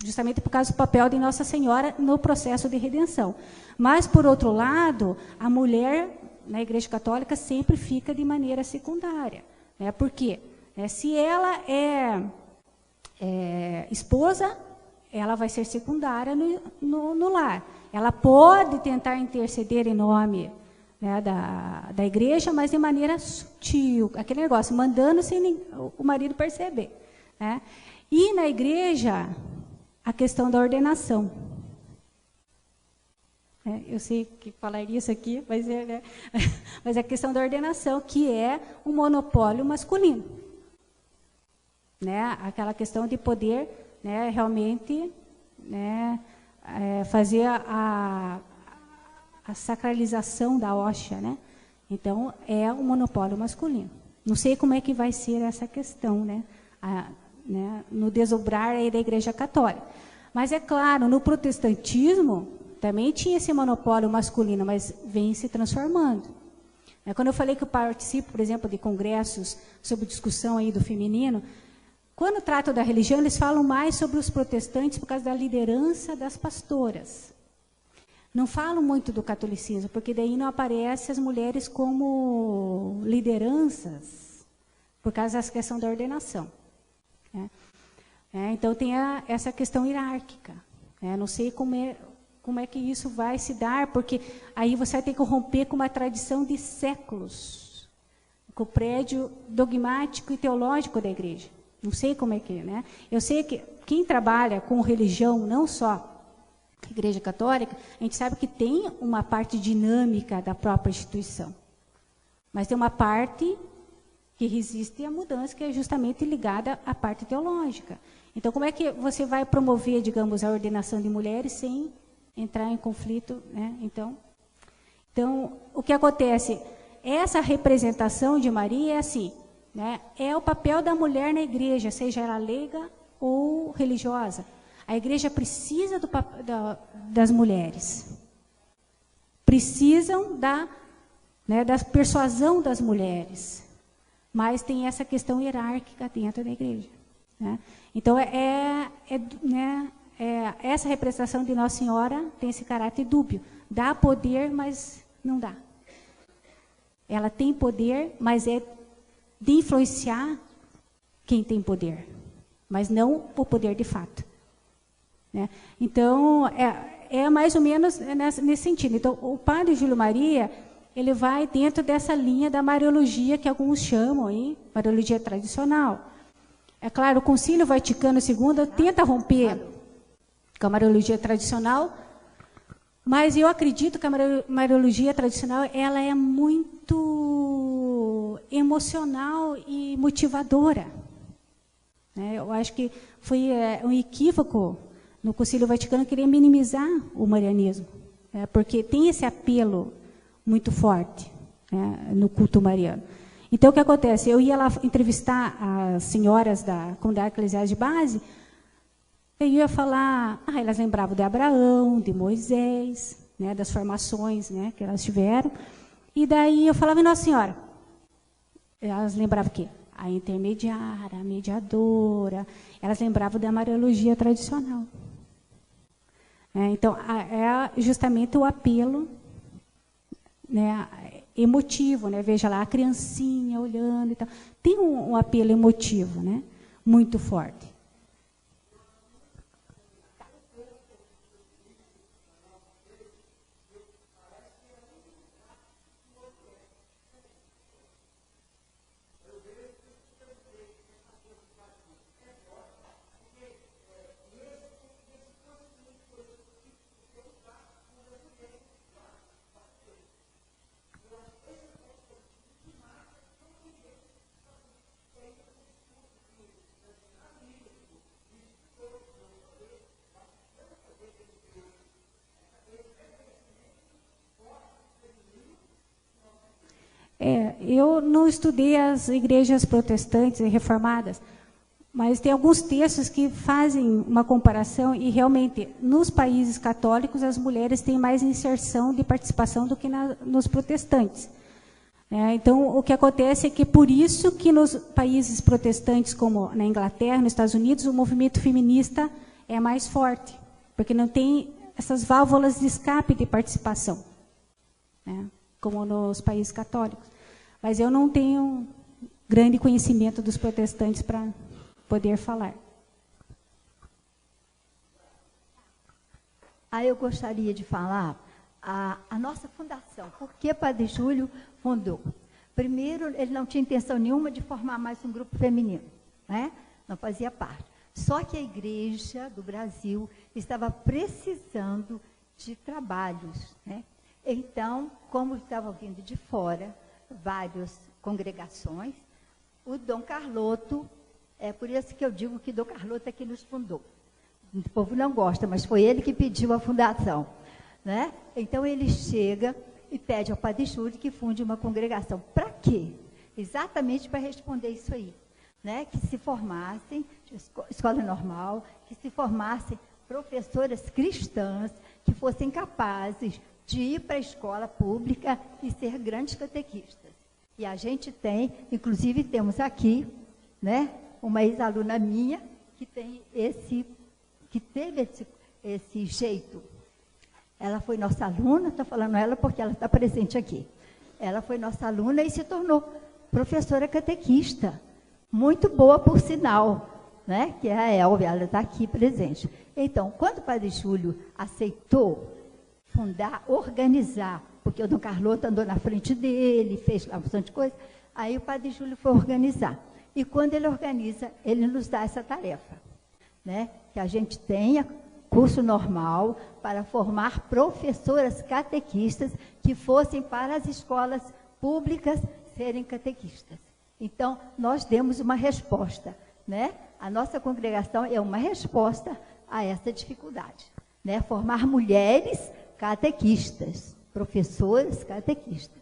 Justamente por causa do papel de Nossa Senhora no processo de redenção. Mas, por outro lado, a mulher na Igreja Católica sempre fica de maneira secundária. Por quê? Se ela é esposa, ela vai ser secundária no lar. Ela pode tentar interceder em nome da igreja, mas de maneira sutil. Aquele negócio, mandando sem o marido perceber. E na igreja, a questão da ordenação. Eu sei que falaria isso aqui, mas a questão da ordenação, que é um monopólio masculino. Aquela questão de poder realmente fazer a sacralização da hóstia. Então, é um monopólio masculino. Não sei como é que vai ser essa questão, no desdobrar aí da Igreja Católica. Mas é claro, no protestantismo também tinha esse monopólio masculino, mas vem se transformando. Quando eu falei que eu participo, por exemplo, de congressos sobre discussão aí do feminino, quando tratam da religião, eles falam mais sobre os protestantes por causa da liderança das pastoras. Não falam muito do catolicismo, porque daí não aparecem as mulheres como lideranças, por causa da questão da ordenação. Então, tem essa questão hierárquica. Não sei como é que isso vai se dar, porque aí você vai ter que romper com uma tradição de séculos, com o prédio dogmático e teológico da igreja. Não sei como é que é, Eu sei que quem trabalha com religião, não só a Igreja Católica, a gente sabe que tem uma parte dinâmica da própria instituição. Mas tem uma parte que resiste à mudança, que é justamente ligada à parte teológica. Então, como é que você vai promover, digamos, a ordenação de mulheres sem entrar em conflito, Então, o que acontece? Essa representação de Maria é assim, é o papel da mulher na igreja, seja ela leiga ou religiosa. A igreja precisa das mulheres. Precisam da persuasão das mulheres. Mas tem essa questão hierárquica dentro da igreja. Então, essa representação de Nossa Senhora tem esse caráter dúbio. Dá poder, mas não dá. Ela tem poder, mas é de influenciar quem tem poder, mas não o poder de fato. Então, é mais ou menos nesse sentido. Então, o padre Júlio Maria, ele vai dentro dessa linha da Mariologia, que alguns chamam aí, Mariologia tradicional. É claro, o Concílio Vaticano II tenta romper com a Mariologia tradicional, mas eu acredito que a Mariologia tradicional ela é muito emocional e motivadora. Eu acho que foi um equívoco no Concílio Vaticano querer minimizar o marianismo, porque tem esse apelo muito forte, né, no culto mariano. Então, o que acontece? Eu ia lá entrevistar as senhoras da comunidade eclesiástica de base, eu ia falar, elas lembravam de Abraão, de Moisés, né, das formações, né, que elas tiveram. E daí eu falava, Nossa Senhora, elas lembravam o quê? A intermediária, a mediadora, elas lembravam da Mariologia tradicional. Então, é justamente o apelo, né, emotivo, né? Veja lá a criancinha olhando e tal. Tem um apelo emotivo, né, muito forte. Eu não estudei as igrejas protestantes e reformadas, mas tem alguns textos que fazem uma comparação e realmente, nos países católicos, as mulheres têm mais inserção de participação do que nos protestantes. Então, o que acontece é que por isso que nos países protestantes, como na Inglaterra, nos Estados Unidos, o movimento feminista é mais forte, porque não tem essas válvulas de escape de participação, né, como nos países católicos. Mas eu não tenho grande conhecimento dos protestantes para poder falar. Eu gostaria de falar a nossa fundação. Por que Padre Júlio fundou? Primeiro, ele não tinha intenção nenhuma de formar mais um grupo feminino, né? Não fazia parte. Só que a Igreja do Brasil estava precisando de trabalhos, né? Então, como estava vindo de fora, várias congregações, o Dom Carloto, é por isso que eu digo que Dom Carloto é que nos fundou. O povo não gosta, mas foi ele que pediu a fundação, né? Então ele chega e pede ao Padre Júlio que funde uma congregação. Para quê? Exatamente para responder isso aí, né? Que se formassem, escola normal, que se formassem professoras cristãs, que fossem capazes de ir para a escola pública e ser grandes catequistas. E a gente tem, inclusive temos aqui, né, uma ex-aluna minha que teve esse jeito. Ela foi nossa aluna, estou falando ela porque ela está presente aqui. Ela foi nossa aluna e se tornou professora catequista, muito boa por sinal, né, que é a Elvia, ela está aqui presente. Então, quando o Padre Júlio aceitou fundar, organizar, porque o Dom Carloto andou na frente dele, fez lá bastante coisa, aí o Padre Júlio foi organizar. E quando ele organiza, ele nos dá essa tarefa, né? Que a gente tenha curso normal para formar professoras catequistas que fossem para as escolas públicas serem catequistas. Então, nós demos uma resposta, né? A nossa congregação é uma resposta a essa dificuldade, né? Formar mulheres catequistas, professores catequistas.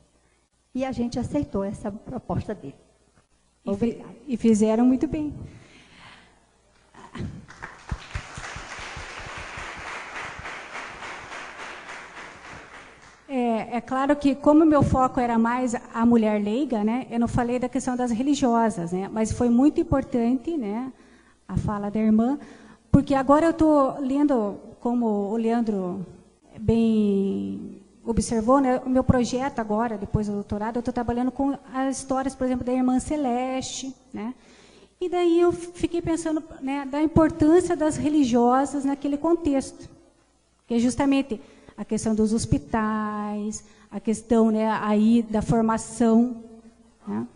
E a gente aceitou essa proposta dele. Obrigada. E fizeram muito bem. É claro que, como o meu foco era mais a mulher leiga, né, eu não falei da questão das religiosas, né, mas foi muito importante, né, a fala da irmã, porque agora eu estou lendo, como o Leandro bem observou, né, o meu projeto agora, depois do doutorado, eu estou trabalhando com as histórias, por exemplo, da Irmã Celeste, né, e daí eu fiquei pensando, né, da importância das religiosas naquele contexto, que é justamente a questão dos hospitais, a questão, né, aí da formação, né.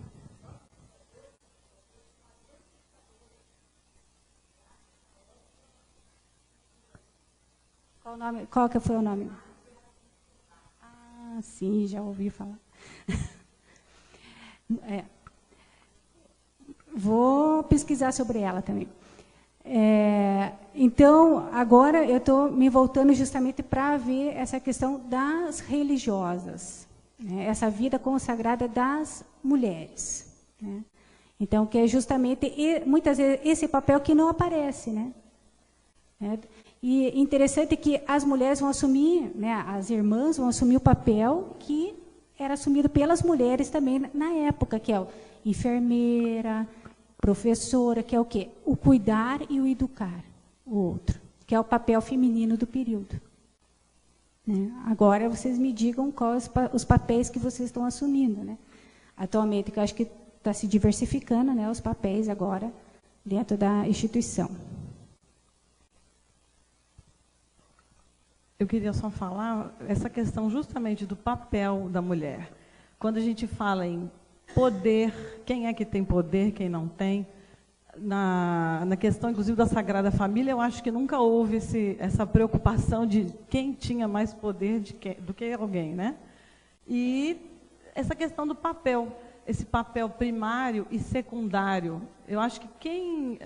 Qual que foi o nome? Ah, sim, já ouvi falar. Vou pesquisar sobre ela também. Então, agora eu estou me voltando justamente para ver essa questão das religiosas, né? Essa vida consagrada das mulheres, né? Então, que é justamente, muitas vezes, esse papel que não aparece, né? E interessante que as mulheres vão assumir, né, as irmãs vão assumir o papel que era assumido pelas mulheres também na época, que é o enfermeira, professora, que é o quê? O cuidar e o educar o outro, que é o papel feminino do período. Né? Agora, vocês me digam quais os papéis que vocês estão assumindo, né? Atualmente, que eu acho que está se diversificando, né, os papéis agora dentro da instituição. Eu queria só falar essa questão justamente do papel da mulher. Quando a gente fala em poder, quem é que tem poder, quem não tem, na questão, inclusive, da Sagrada Família, eu acho que nunca houve essa preocupação de quem tinha mais poder do que alguém, né? E essa questão do papel, esse papel primário e secundário. Eu acho que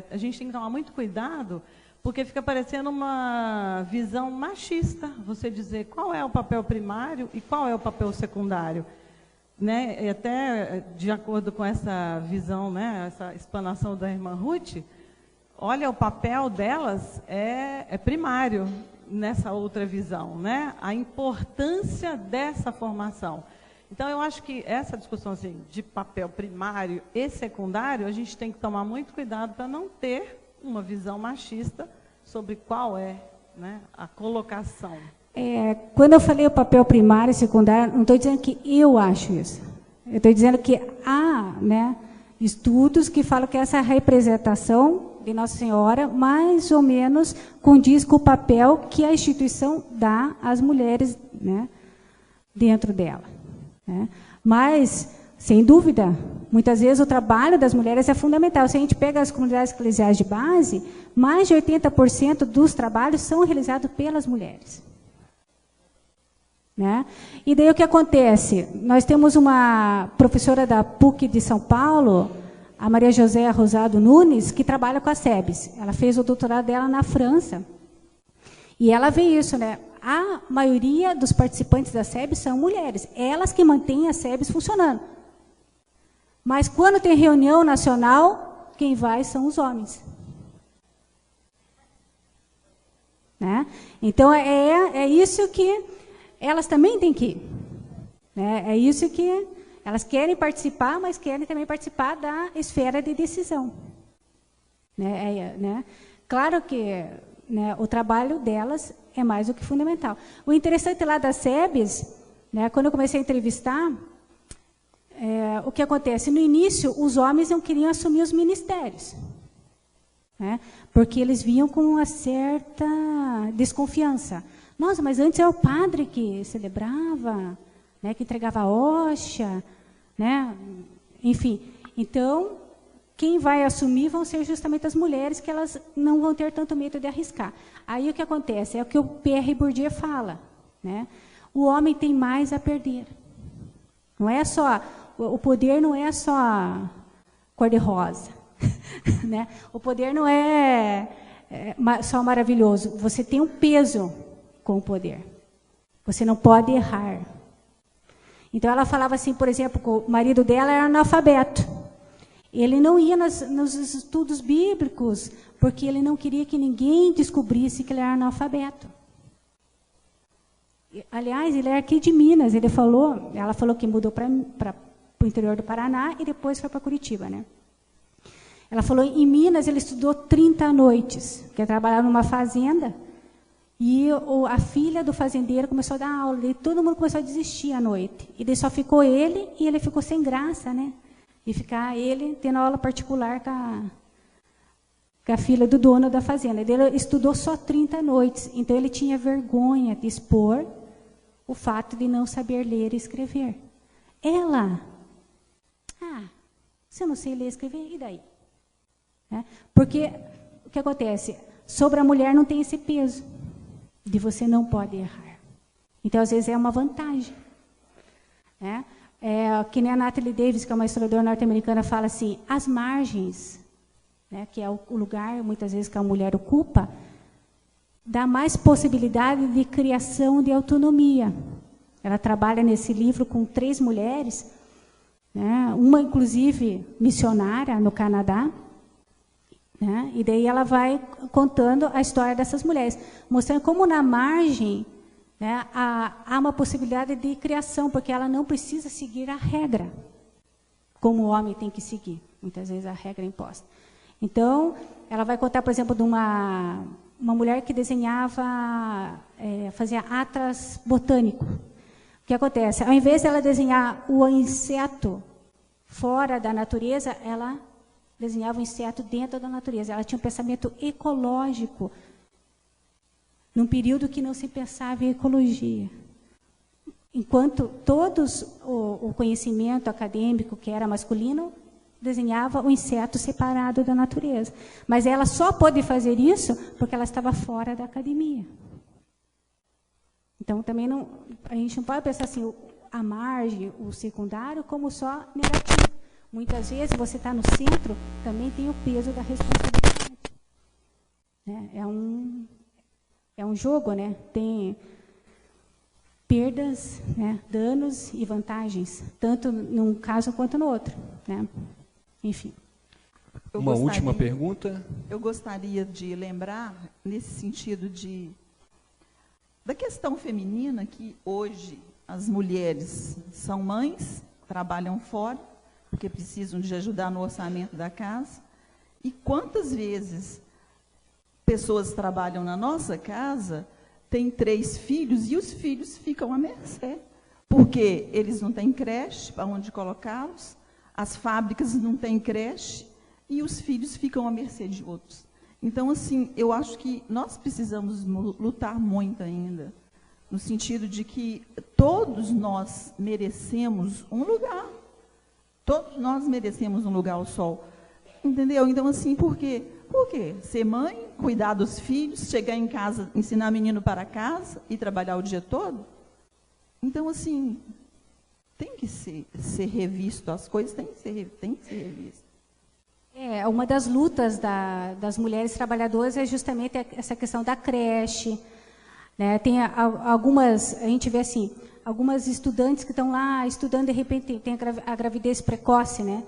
a gente tem que tomar muito cuidado, porque fica parecendo uma visão machista, você dizer qual é o papel primário e qual é o papel secundário. Né? E até de acordo com essa visão, né, essa explanação da irmã Ruth, olha, o papel delas é primário nessa outra visão, né? A importância dessa formação. Então, eu acho que essa discussão assim, de papel primário e secundário, a gente tem que tomar muito cuidado para não ter uma visão machista sobre qual é, né, a colocação. Quando eu falei o papel primário e secundário, não estou dizendo que eu acho isso. Eu estou dizendo que há, né, estudos que falam que essa representação de Nossa Senhora mais ou menos condiz com o papel que a instituição dá às mulheres, né, dentro dela. Né? Mas, sem dúvida, muitas vezes o trabalho das mulheres é fundamental. Se a gente pega as comunidades eclesiais de base, mais de 80% dos trabalhos são realizados pelas mulheres. Né? E daí o que acontece? Nós temos uma professora da PUC de São Paulo, a Maria José Rosado Nunes, que trabalha com a SEBS. Ela fez o doutorado dela na França. E ela vê isso, né? A maioria dos participantes da SEBS são mulheres. Elas que mantêm a SEBS funcionando. Mas quando tem reunião nacional, quem vai são os homens. Né? Então, é isso que elas também têm que ir. Né? É isso que elas querem participar, mas querem também participar da esfera de decisão. Né? Claro que, né, o trabalho delas é mais do que fundamental. O interessante lá da SEBS, né, quando eu comecei a entrevistar, o que acontece? No início, os homens não queriam assumir os ministérios. Né, porque eles vinham com uma certa desconfiança. Nossa, mas antes é o padre que celebrava, né, que entregava a hóstia, né? Enfim. Então, quem vai assumir vão ser justamente as mulheres, que elas não vão ter tanto medo de arriscar. Aí o que acontece? É o que o Pierre Bourdieu fala. Né? O homem tem mais a perder. Não é só, o poder não é só cor-de-rosa. Né? O poder não é só maravilhoso. Você tem um peso com o poder. Você não pode errar. Então ela falava assim, por exemplo, que o marido dela era analfabeto. Ele não ia nos estudos bíblicos, porque ele não queria que ninguém descobrisse que ele era analfabeto. Aliás, ele era aqui de Minas. Ela falou que mudou para o interior do Paraná e depois foi para Curitiba. Né? Ela falou, em Minas ele estudou 30 noites, que trabalhava numa fazenda, e a filha do fazendeiro começou a dar aula, e todo mundo começou a desistir à noite. E daí só ficou ele, e ele ficou sem graça, né? E ficar ele tendo aula particular com a filha do dono da fazenda. Ele estudou só 30 noites, então ele tinha vergonha de expor o fato de não saber ler e escrever. Ela, se eu não sei ler e escrever, e daí? Porque o que acontece? Sobre a mulher não tem esse peso de você não pode errar. Então, às vezes, é uma vantagem. Né? Que nem a Natalie Davis, que é uma historiadora norte-americana, fala assim, as margens, né, que é o lugar, muitas vezes, que a mulher ocupa, dá mais possibilidade de criação de autonomia. Ela trabalha nesse livro com 3 mulheres, né? Uma, inclusive, missionária no Canadá, né? E daí ela vai contando a história dessas mulheres, mostrando como na margem, né, há uma possibilidade de criação, porque ela não precisa seguir a regra, como o homem tem que seguir. Muitas vezes a regra é imposta. Então, ela vai contar, por exemplo, de uma mulher que desenhava, fazia atlas botânico. O que acontece? Ao invés de ela desenhar o inseto fora da natureza, ela desenhava o inseto dentro da natureza. Ela tinha um pensamento ecológico, num período que não se pensava em ecologia. Enquanto todos o conhecimento acadêmico, que era masculino, desenhava o inseto separado da natureza. Mas ela só pôde fazer isso porque ela estava fora da academia. Então, também a gente não pode pensar assim, a margem, o secundário, como só negativo. Muitas vezes, você está no centro, também tem o peso da responsabilidade. É um jogo, né? Tem perdas, né? Danos e vantagens, tanto num caso quanto no outro, né? Enfim. Uma última pergunta. Eu gostaria de lembrar, nesse sentido da questão feminina, que hoje as mulheres são mães, trabalham fora, porque precisam de ajudar no orçamento da casa. E quantas vezes pessoas trabalham na nossa casa, têm 3 filhos, e os filhos ficam à mercê, porque eles não têm creche para onde colocá-los, as fábricas não têm creche, e os filhos ficam à mercê de outros. Então, assim, eu acho que nós precisamos lutar muito ainda, no sentido de que todos nós merecemos um lugar. Todos nós merecemos um lugar ao sol. Entendeu? Então, assim, por quê? Por quê? Ser mãe, cuidar dos filhos, chegar em casa, ensinar menino para casa e trabalhar o dia todo? Então, assim, tem que ser revisto, as coisas têm que ser revistas. Uma das lutas das mulheres trabalhadoras é justamente essa questão da creche, né? Tem algumas, a gente vê assim, algumas estudantes que estão lá estudando, de repente tem a gravidez precoce, né?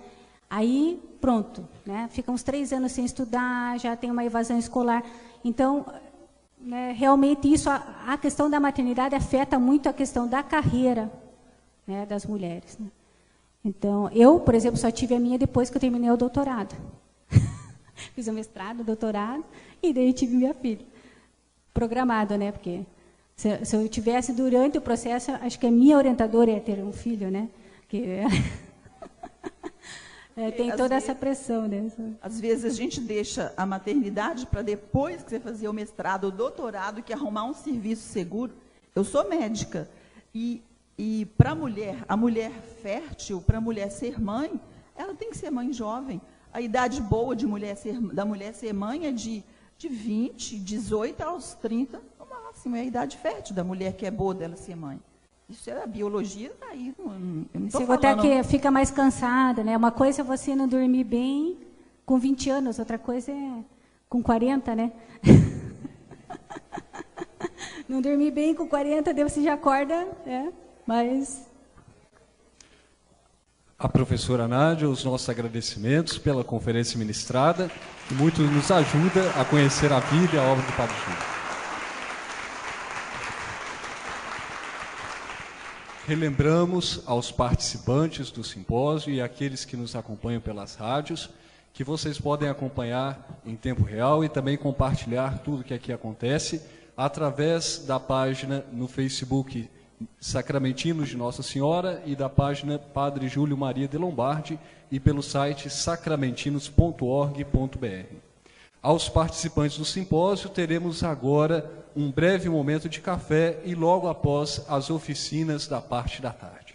Aí, pronto, né? Ficam uns 3 anos sem estudar, já tem uma evasão escolar. Então, né, realmente isso, a questão da maternidade afeta muito a questão da carreira, né, das mulheres, né? Então, eu, por exemplo, só tive a minha depois que eu terminei o doutorado. Fiz o mestrado, doutorado, e daí tive minha filha. Programado, né? Porque se eu tivesse durante o processo, acho que a minha orientadora ia ter um filho, né? Que tem toda essa pressão, né? Às vezes a gente deixa a maternidade para depois que você fazer o mestrado, o doutorado, que arrumar um serviço seguro. Eu sou médica, e para a mulher fértil, para a mulher ser mãe, ela tem que ser mãe jovem. A idade boa da mulher ser mãe é de 20, 18 aos 30, no máximo. É a idade fértil da mulher que é boa dela ser mãe. Isso é a biologia, tá aí. Eu não estou falando... Até que fica mais cansada, né? Uma coisa é você não dormir bem com 20 anos, outra coisa é com 40, né? Não dormir bem com 40, daí você já acorda, né? Mas... A professora Nádia, os nossos agradecimentos pela conferência ministrada, que muito nos ajuda a conhecer a vida e a obra do Padre Júlio. Relembramos aos participantes do simpósio e àqueles que nos acompanham pelas rádios, que vocês podem acompanhar em tempo real e também compartilhar tudo o que aqui acontece através da página no Facebook Sacramentinos de Nossa Senhora e da página Padre Júlio Maria de Lombardi e pelo site sacramentinos.org.br. Aos participantes do simpósio, teremos agora um breve momento de café e logo após as oficinas da parte da tarde.